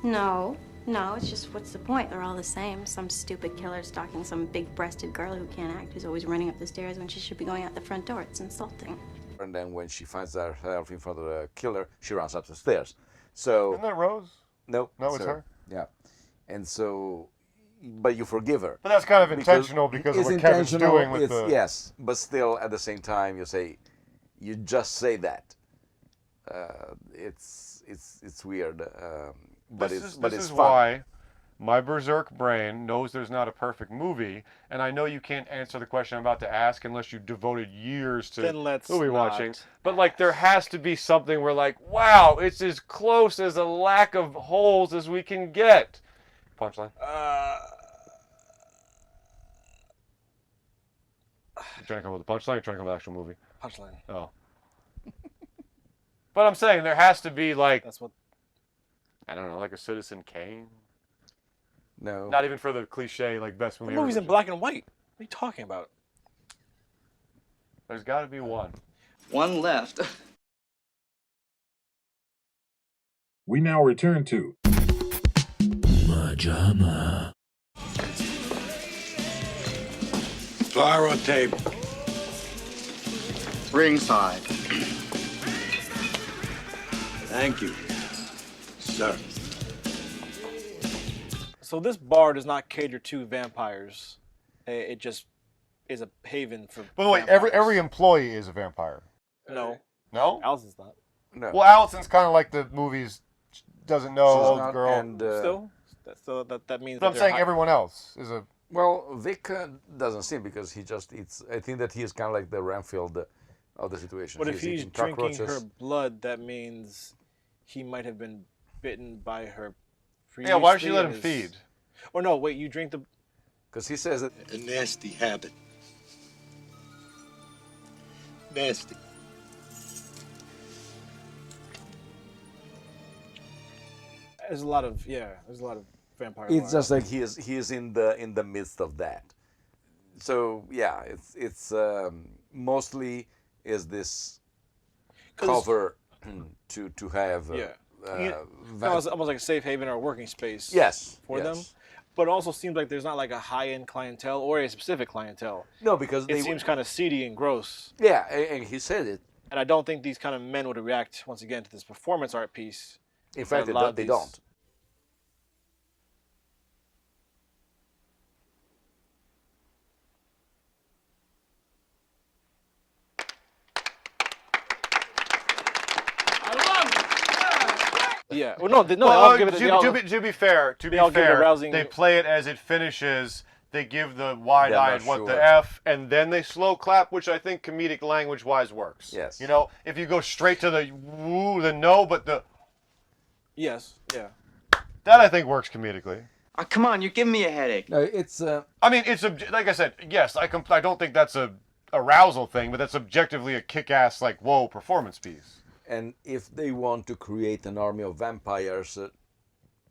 Speaker 23: No, it's just what's the point? They're all the same. Some stupid killer stalking some big-breasted girl who can't act, who's always running up the stairs when she should be going out the front door. It's insulting.
Speaker 9: And then when she finds herself in front of the killer, she runs up the stairs. So
Speaker 8: isn't that Rose?
Speaker 9: No,
Speaker 8: it's her.
Speaker 9: Yeah, and so, but you forgive her.
Speaker 8: But that's kind of intentional because of what Kevin's doing with the...
Speaker 9: Yes, but still, at the same time, you just say that. It's weird, but
Speaker 8: this
Speaker 9: it's
Speaker 8: is
Speaker 9: fun.
Speaker 8: why my berserk brain knows there's not a perfect movie, and I know you can't answer the question I'm about to ask unless you devoted years to movie watching. But like, there has to be something where like, wow, it's as close as a lack of holes as we can get. Punchline. You trying to come up with a punchline or trying to come up with an actual movie?
Speaker 4: Punchline.
Speaker 8: Oh. But I'm saying there has to be like,
Speaker 4: that's what,
Speaker 8: I don't know, like a Citizen Kane.
Speaker 9: No.
Speaker 8: Not even for the cliche like best movie.
Speaker 4: The movie's in black and white. What are you talking about?
Speaker 8: There's got to be one.
Speaker 13: One left.
Speaker 15: We now return to
Speaker 7: MaJaMa.
Speaker 10: Flower on table.
Speaker 13: Ringside.
Speaker 10: Thank you, sir.
Speaker 4: So this bar does not cater to vampires. It just is a haven for.
Speaker 8: By the way, every employee is a vampire.
Speaker 4: No.
Speaker 8: No?
Speaker 4: Allison's not.
Speaker 9: No.
Speaker 8: Well, Allison's kind of like the movies doesn't know
Speaker 9: She's
Speaker 8: old
Speaker 9: not,
Speaker 8: girl.
Speaker 9: and,
Speaker 4: that means.
Speaker 8: But I'm saying everyone else is a.
Speaker 9: Well, Vic doesn't seem because he just eats. I think that he is kind of like the Renfield of the situation.
Speaker 4: But if he's
Speaker 9: eating
Speaker 4: drinking
Speaker 9: cockroaches.
Speaker 4: her blood, that means he might have been bitten by her.
Speaker 8: Yeah, why does she let him
Speaker 4: his...
Speaker 8: feed?
Speaker 4: Or no, wait, you drink the.
Speaker 9: Because he says that.
Speaker 10: A nasty habit. Nasty.
Speaker 4: There's a lot of vampire.
Speaker 9: It's just like he is in the midst of that. So yeah, it's mostly is this cover to have
Speaker 4: almost like a safe haven or a working space.
Speaker 9: Yes,
Speaker 4: for them. But it also seems like there's not like a high-end clientele or a specific clientele.
Speaker 9: No, because
Speaker 4: it seems kind of seedy and gross.
Speaker 9: Yeah, and he said it.
Speaker 4: And I don't think these kind of men would react once again to this performance art piece.
Speaker 9: In fact, they don't.
Speaker 4: Yeah. Well, no,
Speaker 8: Well,
Speaker 4: I'll give it.
Speaker 8: to be fair, they play it as it finishes. They give the wide-eyed what the F, and then they slow clap, which I think comedic language-wise works.
Speaker 9: Yes.
Speaker 8: You know, if you go straight to the woo, the no, but the...
Speaker 4: Yes, yeah.
Speaker 8: That I think works comedically.
Speaker 11: Oh, come on, you're giving me a headache.
Speaker 9: No, it's...
Speaker 8: I mean, it's, like I said, yes, I don't think that's a arousal thing, but that's objectively a kick-ass, like, whoa, performance piece.
Speaker 9: And if they want to create an army of vampires,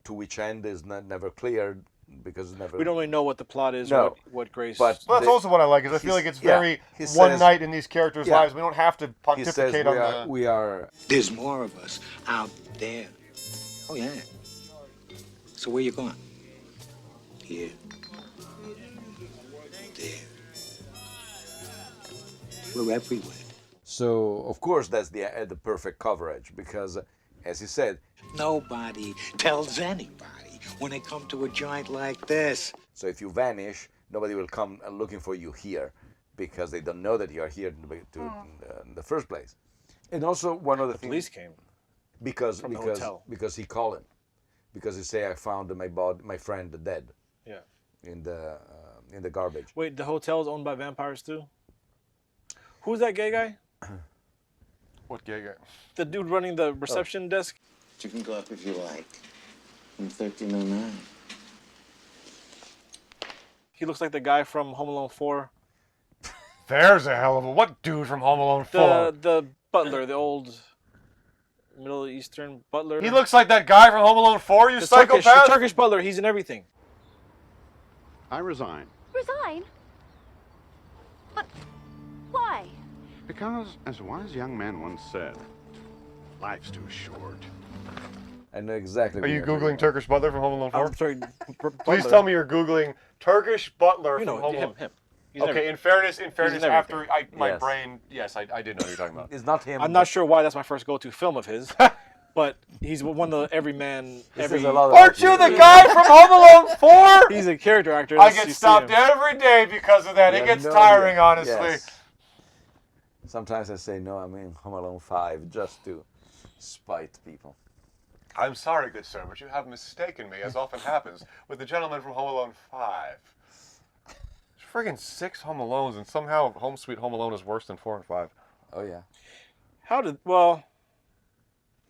Speaker 9: to which end is never clear, because never...
Speaker 4: We don't really know what the plot is,
Speaker 9: no.
Speaker 4: what Grace...
Speaker 8: But that's also what I like, is I feel like it's very one night in these characters' lives. We don't have to pontificate on the...
Speaker 9: We are...
Speaker 10: There's more of us out there. Oh, yeah. So where you going? Here. There. We're everywhere.
Speaker 9: So, of course, that's the perfect coverage, because, as he said...
Speaker 10: Nobody tells anybody when they come to a joint like this.
Speaker 9: So if you vanish, nobody will come looking for you here, because they don't know that you are here in the first place. And also, one of the things...
Speaker 4: police came.
Speaker 9: Because
Speaker 4: from the hotel.
Speaker 9: Because he called him. Because he say, I found my friend dead.
Speaker 4: Yeah.
Speaker 9: In the garbage.
Speaker 4: Wait, the hotel is owned by vampires too? Who's that gay guy?
Speaker 8: What gay guy?
Speaker 4: The dude running the reception desk?
Speaker 10: You can go up if you like. I'm 1309.
Speaker 4: He looks like the guy from Home Alone 4.
Speaker 8: There's a hell of a... What dude from Home Alone 4?
Speaker 4: The butler, the old Middle Eastern butler.
Speaker 8: He looks like that guy from Home Alone 4, you psychopath?
Speaker 4: The Turkish butler, he's in everything.
Speaker 3: I resign.
Speaker 23: Resign? But why?
Speaker 3: Because, as a wise young man once said, life's too short.
Speaker 9: I know exactly.
Speaker 8: Are you Googling Turkish butler from Home Alone 4?
Speaker 4: I'm sorry.
Speaker 8: Please tell me you're Googling Turkish butler from Home Alone.
Speaker 4: Him.
Speaker 8: Okay, in fairness, after my
Speaker 9: Yes.
Speaker 8: brain, yes, I did know what you're talking about.
Speaker 9: It's not him.
Speaker 4: I'm not sure why that's my first go-to film of his, but he's one of the everyman.
Speaker 8: Aren't you the guy from Home Alone 4?
Speaker 4: He's a character actor.
Speaker 8: I get stopped every day because of that. It gets tiring, honestly.
Speaker 9: Yes. Sometimes I say, no, I mean Home Alone 5, just to spite people.
Speaker 8: I'm sorry, good sir, but you have mistaken me, as often happens, with the gentleman from Home Alone 5. There's friggin' 6 Home Alones, and somehow Home Sweet Home Alone is worse than 4 and 5.
Speaker 9: Oh, yeah.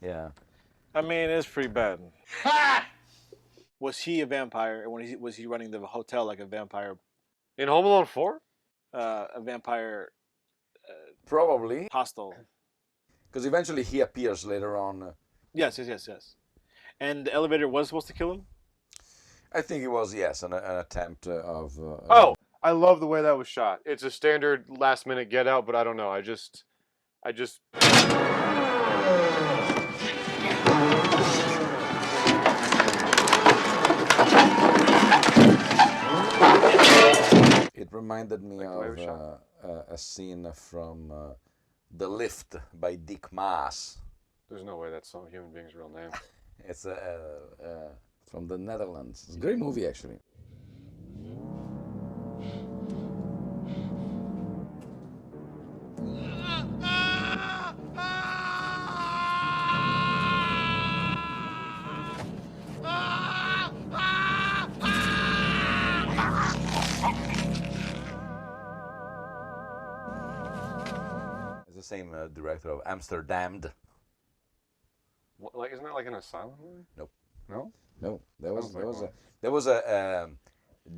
Speaker 9: Yeah.
Speaker 4: I mean, it's pretty bad. Was he a vampire? And was he running the hotel like a vampire?
Speaker 8: In Home Alone 4?
Speaker 4: A vampire.
Speaker 9: Probably.
Speaker 4: Hostile.
Speaker 9: Because eventually he appears later on.
Speaker 4: Yes. And the elevator was supposed to kill him?
Speaker 9: I think it was, yes, an attempt of...
Speaker 8: Oh, I love the way that was shot. It's a standard last-minute get-out, but I don't know. I just...
Speaker 9: It reminded me of a scene from The Lift by Dick Maas.
Speaker 8: There's no way that's some human being's real name.
Speaker 9: It's from the Netherlands. It's a great movie, actually. It's the same director of Amsterdam'd.
Speaker 8: What, like, isn't that like an asylum movie?
Speaker 9: Nope.
Speaker 8: No?
Speaker 9: No, there was a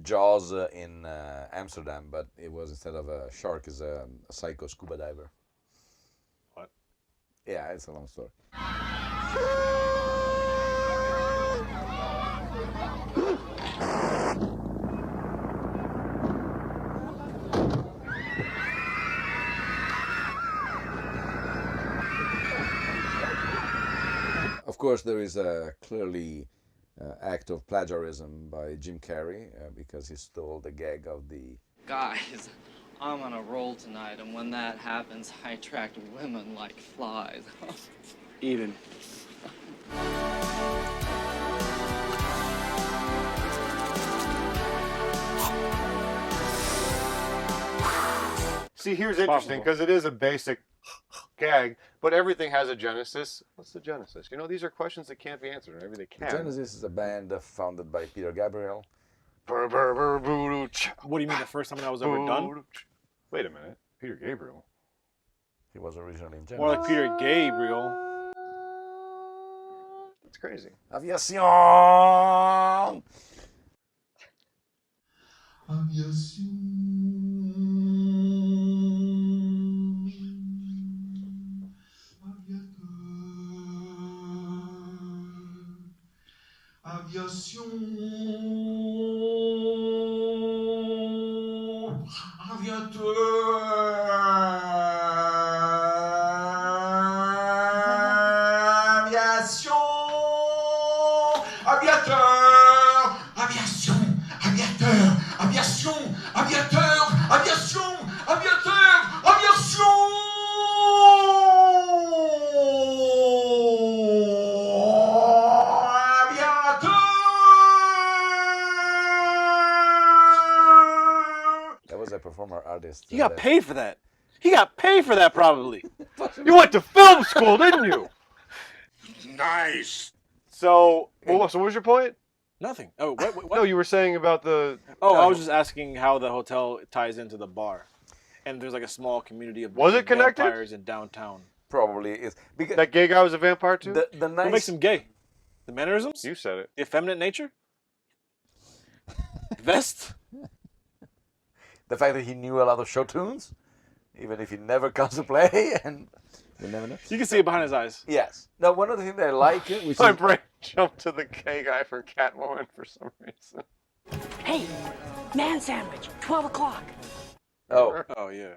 Speaker 9: Jaws in Amsterdam, but it was instead of a shark, is a psycho scuba diver.
Speaker 8: What?
Speaker 9: Yeah, it's a long story. Of course, there is a clearly act of plagiarism by Jim Carrey because he stole the gag of the...
Speaker 14: Guys, I'm on a roll tonight, and when that happens, I attract women like flies.
Speaker 2: Eden.
Speaker 8: See, here's interesting, because it is a basic gag, but everything has a genesis. What's the genesis? You know, these are questions that can't be answered, or maybe they can.
Speaker 9: Genesis is a band founded by Peter Gabriel.
Speaker 4: What do you mean, the first time that was ever done?
Speaker 8: Wait a minute. Peter Gabriel?
Speaker 9: He was originally in Genesis.
Speaker 4: More like Peter Gabriel.
Speaker 8: That's crazy.
Speaker 9: Aviation! That was a performer artist.
Speaker 4: He got paid for that. He got paid for that, probably.
Speaker 8: You went to film school, didn't you?
Speaker 10: Nice.
Speaker 8: So, so what was your point?
Speaker 4: Nothing. Oh, what?
Speaker 8: No, you were saying about the...
Speaker 4: Oh, I was just asking how the hotel ties into the bar. And there's like a small community of
Speaker 8: Was it connected?
Speaker 4: vampires in downtown.
Speaker 9: Probably is. Because
Speaker 8: that gay guy was a vampire too?
Speaker 9: The nice...
Speaker 4: What makes him gay? The mannerisms?
Speaker 8: You said it.
Speaker 4: The effeminate nature? Vest?
Speaker 9: The fact that he knew a lot of show tunes, even if he never comes to play, and you never know.
Speaker 4: You can see it behind his eyes.
Speaker 9: Yes. Now, one of the things that I like, which
Speaker 8: My
Speaker 9: is,
Speaker 8: brain jumped to the gay guy for Catwoman for some reason.
Speaker 5: Hey, man sandwich, 12 o'clock.
Speaker 9: oh,
Speaker 4: yeah.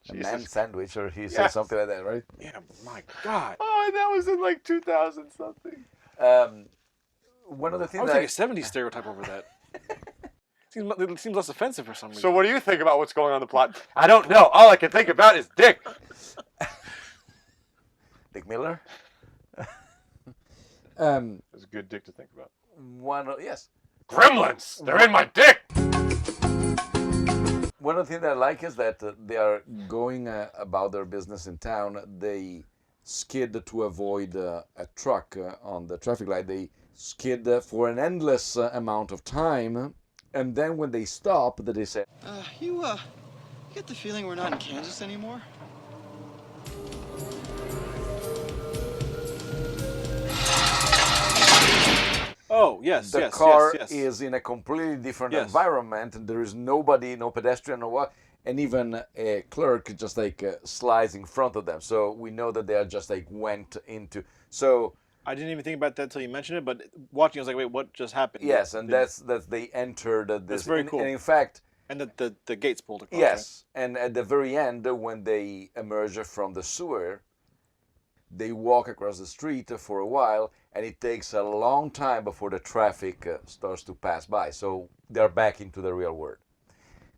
Speaker 9: a man sandwich, or he said
Speaker 8: Yes.
Speaker 9: something like that, right?
Speaker 4: Yeah, my God.
Speaker 8: Oh, that was in like 2000 something.
Speaker 9: One of the
Speaker 4: I
Speaker 9: things
Speaker 4: would
Speaker 9: that
Speaker 4: take a 70s stereotype over that. It seems less offensive for some reason.
Speaker 8: So what do you think about what's going on in the plot? I don't know. All I can think about is Dick.
Speaker 9: Dick Miller.
Speaker 8: It's a good dick to think about.
Speaker 9: Yes.
Speaker 8: Gremlins! They're in my dick!
Speaker 9: One of the things that I like is that they are going about their business in town. They skid to avoid a truck on the traffic light. They skid for an endless amount of time. And then when they stop, they say,
Speaker 16: You get the feeling we're not in Kansas anymore?
Speaker 4: Oh, yes,
Speaker 9: the
Speaker 4: yes,
Speaker 9: car
Speaker 4: yes.
Speaker 9: is in a completely different
Speaker 4: Yes.
Speaker 9: environment, and there is nobody, no pedestrian, or what, and even a clerk just like slides in front of them. So we know that they are just like went into. So
Speaker 4: I didn't even think about that until you mentioned it, but watching, I was like, wait, what just happened?
Speaker 9: yes, and that's they entered this.
Speaker 4: That's very cool.
Speaker 9: And in fact,
Speaker 4: and the gates pulled across.
Speaker 9: yes, and at the very end, when they emerge from the sewer, they walk across the street for a while, and it takes a long time before the traffic starts to pass by. So they're back into the real world.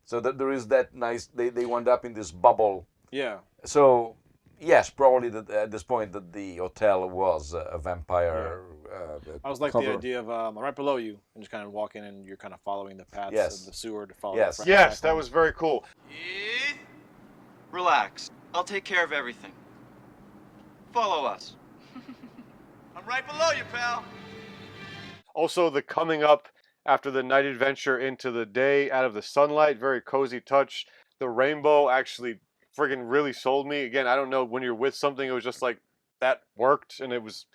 Speaker 9: So that there is that nice. They wound up in this bubble.
Speaker 4: Yeah.
Speaker 9: So yes, probably at this point that the hotel was a vampire.
Speaker 4: I was like
Speaker 9: cover.
Speaker 4: the idea of I'm right below you, and just kind of walking, and you're kind of following the paths
Speaker 9: Yes.
Speaker 4: of the sewer to follow.
Speaker 9: Yes.
Speaker 4: the
Speaker 8: Yes, that was very cool.
Speaker 16: Relax. I'll take care of everything. Follow us. I'm right below you, pal.
Speaker 8: Also, the coming up after the night adventure into the day out of the sunlight, very cozy touch. The rainbow actually friggin' really sold me. Again, I don't know, when you're with something, it was just like, that worked, and it was,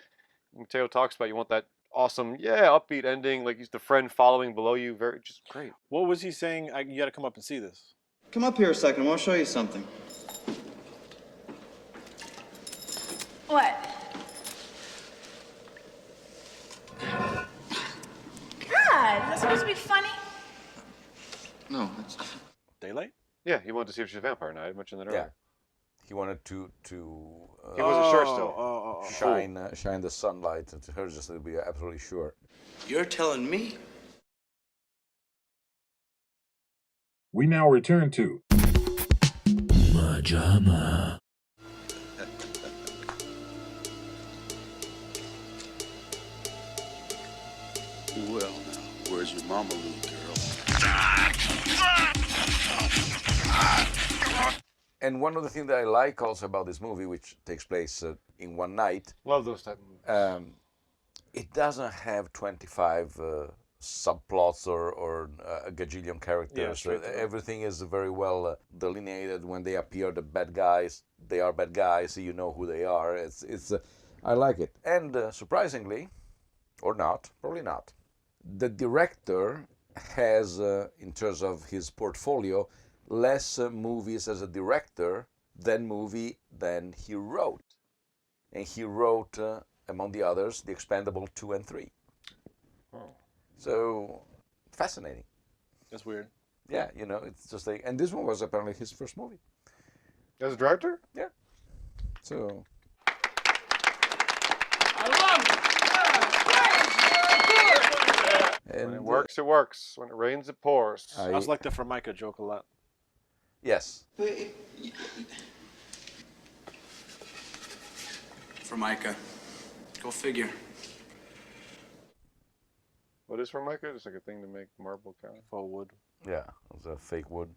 Speaker 8: Mateo talks about, you want that awesome, upbeat ending, like he's the friend following below you, very, just great.
Speaker 4: What was he saying? You got to come up and see this.
Speaker 16: Come up here a second. I want to show you something.
Speaker 5: What? God, that's supposed to be funny?
Speaker 16: No, it's...
Speaker 4: Daylight?
Speaker 8: Yeah, he wanted to see if she's a vampire now. I mentioned that earlier.
Speaker 9: Yeah, he wanted to.
Speaker 8: He wasn't sure still.
Speaker 9: Shine the sunlight into her just to be absolutely sure.
Speaker 10: You're telling me?
Speaker 15: We now return to
Speaker 7: MaJaMa.
Speaker 10: Well, now, where's your mama, little girl?
Speaker 9: And one of the things that I like also about this movie, which takes place in one night,
Speaker 8: Love those type of movies.
Speaker 9: it doesn't have 25 subplots or a gajillion characters. Everything is very well delineated. When they appear, the bad guys, they are bad guys. You know who they are. I like it. And surprisingly, or not, probably not, the director has, in terms of his portfolio, less movies as a director than he wrote. And he wrote, among the others, The Expendable 2 and 3.
Speaker 8: Oh.
Speaker 9: So, fascinating.
Speaker 4: That's weird.
Speaker 9: Yeah, you know, it's just like, and this one was apparently his first movie.
Speaker 8: As a director?
Speaker 9: Yeah. So.
Speaker 19: I love it.
Speaker 8: When it works, it works. When it rains, it pours.
Speaker 4: I also like the Formica joke a lot.
Speaker 9: Yes.
Speaker 13: Formica. Go figure.
Speaker 8: What is Formica? Just like a thing to make marble kind of
Speaker 4: faux wood.
Speaker 9: Yeah, it was a fake wood.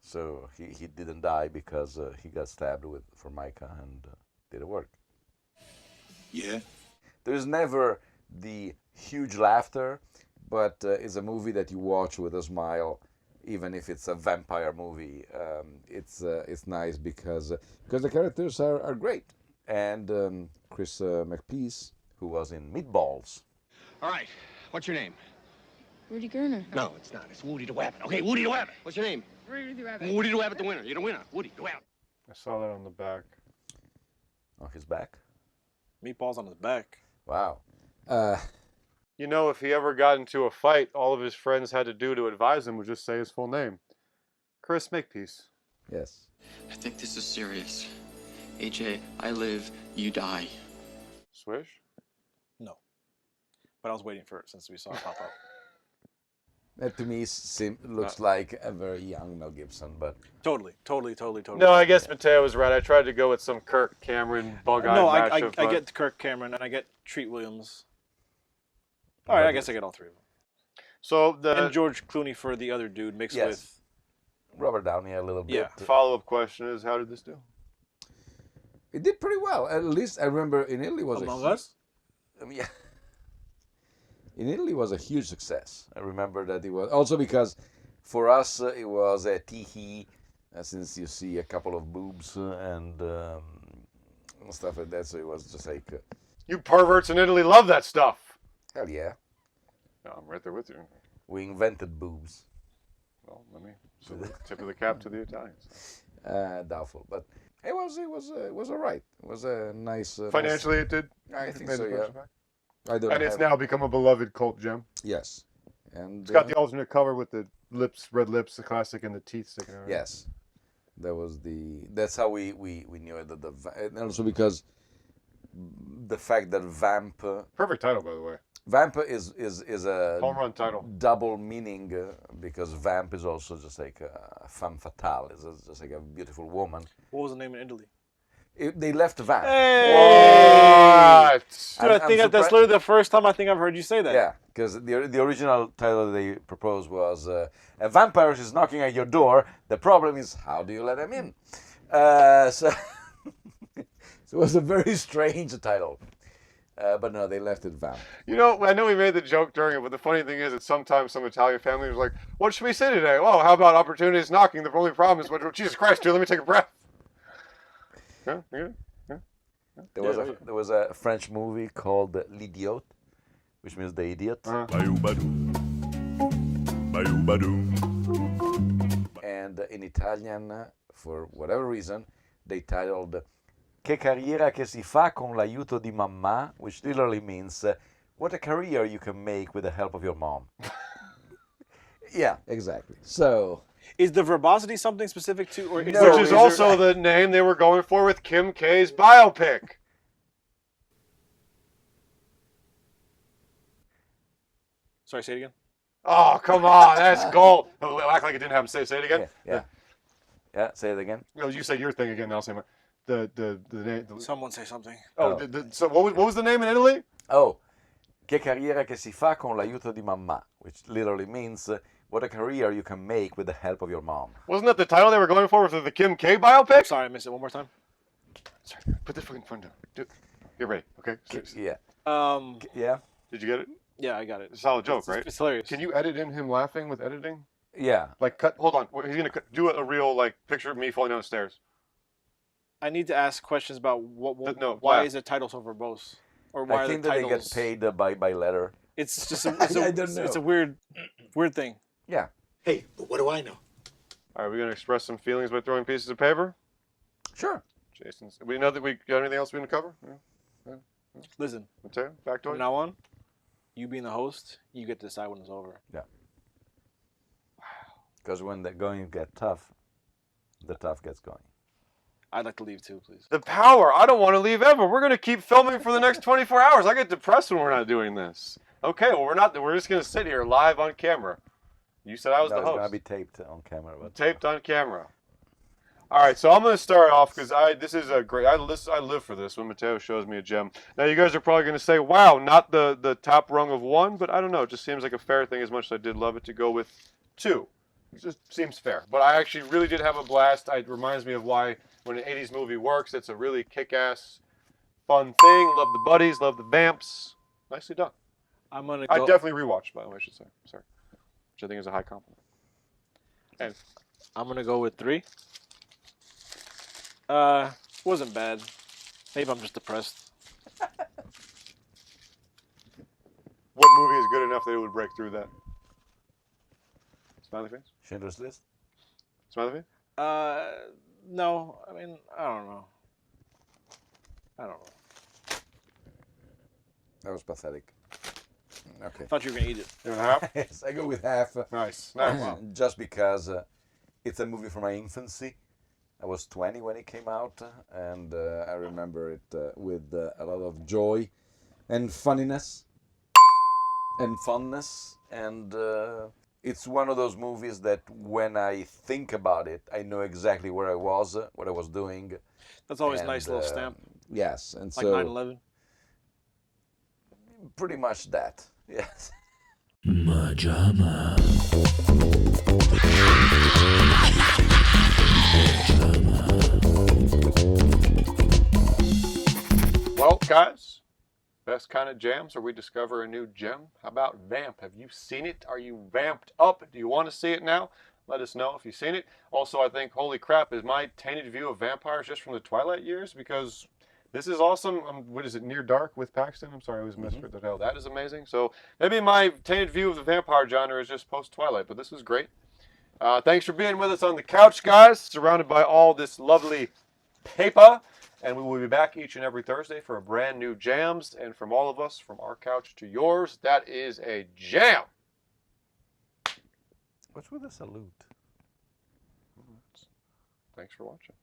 Speaker 9: So he didn't die because he got stabbed with Formica and didn't work.
Speaker 10: Yeah.
Speaker 9: There's never the huge laughter, but it's a movie that you watch with a smile, even if it's a vampire movie. It's nice because the characters are great. And Chris McPeace, who was in Meatballs.
Speaker 6: All right, what's your name?
Speaker 5: Rudy Gerner.
Speaker 6: No, it's not. It's Woody the Wabbit. Okay, Woody the Wabbit. What's your name?
Speaker 5: Rudy the Rabbit.
Speaker 6: Woody the Wabbit, the winner. You're the winner. Woody the Wabbit.
Speaker 8: I saw that on the back.
Speaker 9: On his back?
Speaker 4: Meatballs on his back.
Speaker 9: Wow.
Speaker 8: You know, if he ever got into a fight, all of his friends had to do to advise him was just say his full name. Chris Makepeace.
Speaker 9: Yes.
Speaker 11: I think this is serious. AJ, I live, you die.
Speaker 8: Swish?
Speaker 4: No. But I was waiting for it since we saw it pop up.
Speaker 9: That to me looks like a very young Mel Gibson, but...
Speaker 4: Totally.
Speaker 8: No, I guess Mateo was right. I tried to go with some Kirk Cameron bug-eyed
Speaker 4: mashup. I get Kirk Cameron and I get Treat Williams. All right, I guess I get all three of them.
Speaker 8: So
Speaker 4: and George Clooney for the other dude mixed with...
Speaker 9: Robert Downey a little bit.
Speaker 4: Yeah.
Speaker 8: Follow-up question is, how did this do?
Speaker 9: It did pretty well. At least I remember in Italy was
Speaker 4: Among Us?
Speaker 9: Yeah. In Italy was a huge success. I remember that it was also because for us it was a tee since you see a couple of boobs and stuff like that. So it was just like
Speaker 8: you perverts in Italy love that stuff.
Speaker 9: Hell yeah.
Speaker 8: No, I'm right there with you.
Speaker 9: We invented boobs.
Speaker 8: Well, let me tip of the cap to the Italians.
Speaker 9: Doubtful, but it was all right. It was a nice.
Speaker 8: Financially, it did.
Speaker 9: I think so. Yeah.
Speaker 8: And it's now become a beloved cult gem.
Speaker 9: Yes, and
Speaker 8: it's got the alternate cover with the red lips, the classic, and the teeth sticking out.
Speaker 9: Yes, that's how we knew it. And also because the fact that Vamp.
Speaker 8: Perfect title, by the way.
Speaker 9: Vamp is a
Speaker 8: home run title.
Speaker 9: Double meaning because Vamp is also just like a femme fatale. It's just like a beautiful woman.
Speaker 4: What was the name in Italy?
Speaker 9: They left Vamp.
Speaker 4: Hey!
Speaker 8: What?
Speaker 4: Dude, I think that's literally the first time I think I've heard you say that.
Speaker 9: Yeah, because the original title they proposed was a vampire is knocking at your door. The problem is, how do you let him in? So it was a very strange title. But no, they left it Vamp.
Speaker 8: You know, I know we made the joke during it, but the funny thing is that sometimes some Italian family was like, what should we say today? Oh, how about opportunities knocking? The only problem is, Jesus Christ, dude, let me take a breath. Yeah.
Speaker 9: There was a French movie called L'Idiot, which means the idiot. And in Italian, for whatever reason, they titled Che carriera che si fa con l'aiuto di mamma, which literally means what a career you can make with the help of your mom. Yeah, exactly. So...
Speaker 4: Is the verbosity something specific to, or
Speaker 8: which is also the name they were going for with Kim K's biopic?
Speaker 4: Sorry, say it again.
Speaker 8: Oh, come on, that's gold. Act like it didn't happen. Say it again.
Speaker 9: Yeah. Say it again.
Speaker 8: No, you say your thing again. I'll say mine. The name.
Speaker 4: Someone say something.
Speaker 8: Oh, so what was the name in Italy?
Speaker 9: Oh, che carriera che si fa con l'aiuto di mamma, which literally means What a career you can make with the help of your mom.
Speaker 8: Wasn't that the title they were going for the Kim K biopic?
Speaker 4: Sorry, I missed it. One more time.
Speaker 8: Sorry, put the fucking phone down. Get ready, okay?
Speaker 9: Yeah.
Speaker 8: Yeah. Did you get it?
Speaker 4: Yeah, I got it.
Speaker 8: It's a solid joke, right?
Speaker 4: It's hilarious.
Speaker 8: Can you edit in him laughing with editing?
Speaker 9: Yeah.
Speaker 8: Like, cut. Hold on. He's gonna do a real picture of me falling down the stairs.
Speaker 4: I need to ask questions about why
Speaker 8: laugh.
Speaker 4: is the title so verbose, or why
Speaker 9: I think
Speaker 4: are the
Speaker 9: that
Speaker 4: titles?
Speaker 9: they get paid by letter.
Speaker 4: It's just
Speaker 9: I don't know.
Speaker 4: It's a weird thing.
Speaker 9: Yeah.
Speaker 10: Hey, but what do I know?
Speaker 8: All right, we're gonna express some feelings by throwing pieces of paper.
Speaker 9: Sure.
Speaker 8: Jason's. We know that we got anything else we want to cover? Yeah.
Speaker 4: Listen,
Speaker 8: Mateo, back to
Speaker 4: from
Speaker 8: it.
Speaker 4: now on, you being the host, you get to decide when it's over.
Speaker 9: Yeah. Because when the going get tough, the tough gets going.
Speaker 4: I'd like to leave too, please.
Speaker 8: The power. I don't want to leave ever. We're gonna keep filming for the next 24 hours. I get depressed when we're not doing this. Okay, well we're not. We're just gonna sit here live on camera. You said I was the
Speaker 9: It's
Speaker 8: host.
Speaker 9: gonna be taped on camera. But...
Speaker 8: Taped on camera. All right, so I'm going to start off because this is a great. I live for this when Mateo shows me a gem. Now you guys are probably going to say, "Wow, not the top rung of one," but I don't know. It just seems like a fair thing. As much as I did love it, to go with 2, it just seems fair. But I actually really did have a blast. It reminds me of why when an '80s movie works, it's a really kick-ass, fun thing. Love the buddies, love the vamps. Nicely done.
Speaker 4: I'm gonna.
Speaker 8: I definitely rewatched, by the way. I should say, sorry, which I think is a high compliment. And
Speaker 4: I'm gonna go with 3. Wasn't bad. Maybe I'm just depressed.
Speaker 8: what movie is good enough that it would break through that? Smiley face?
Speaker 9: Schindler's List?
Speaker 8: Smiley face?
Speaker 4: No. I mean, I don't know.
Speaker 9: That was pathetic. Okay.
Speaker 4: I thought you were gonna eat it.
Speaker 8: You want half?
Speaker 9: Yes, I go with half.
Speaker 8: Nice. Wow.
Speaker 9: Just because it's a movie from my infancy. I was 20 when it came out, and I remember it with a lot of joy and funniness and funness. And it's one of those movies that when I think about it, I know exactly where I was, what I was doing.
Speaker 4: That's always a nice little stamp.
Speaker 9: Yes, and
Speaker 4: like
Speaker 9: so
Speaker 4: 9/11.
Speaker 9: Pretty much that. Yes.
Speaker 7: MaJaMa.
Speaker 8: Well, guys, best kind of jams where we discover a new gem. How about Vamp? Have you seen it? Are you vamped up? Do you want to see it now? Let us know if you've seen it. Also, I think, holy crap, is my tainted view of vampires just from the Twilight years? Because this is awesome. What is it, Near Dark with Paxton? I'm sorry, I always misread the title. That is amazing. So maybe my tainted view of the vampire genre is just post-Twilight, but this was great. Thanks for being with us on the couch, guys, surrounded by all this lovely paper. And we will be back each and every Thursday for a brand new jams. And from all of us, from our couch to yours, that is a jam.
Speaker 9: What's with the salute?
Speaker 8: Thanks for watching.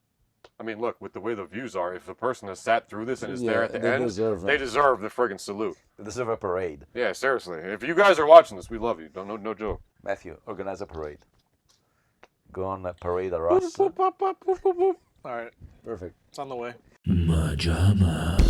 Speaker 8: I mean, look, with the way the views are, if the person has sat through this and is there at the end, they deserve the friggin' salute.
Speaker 9: They deserve a parade.
Speaker 8: Yeah, seriously. If you guys are watching this, we love you. No joke.
Speaker 9: Matthew, organize a parade. Go on a parade of us.
Speaker 4: All right.
Speaker 9: Perfect.
Speaker 4: It's on the way.
Speaker 7: MaJaMa.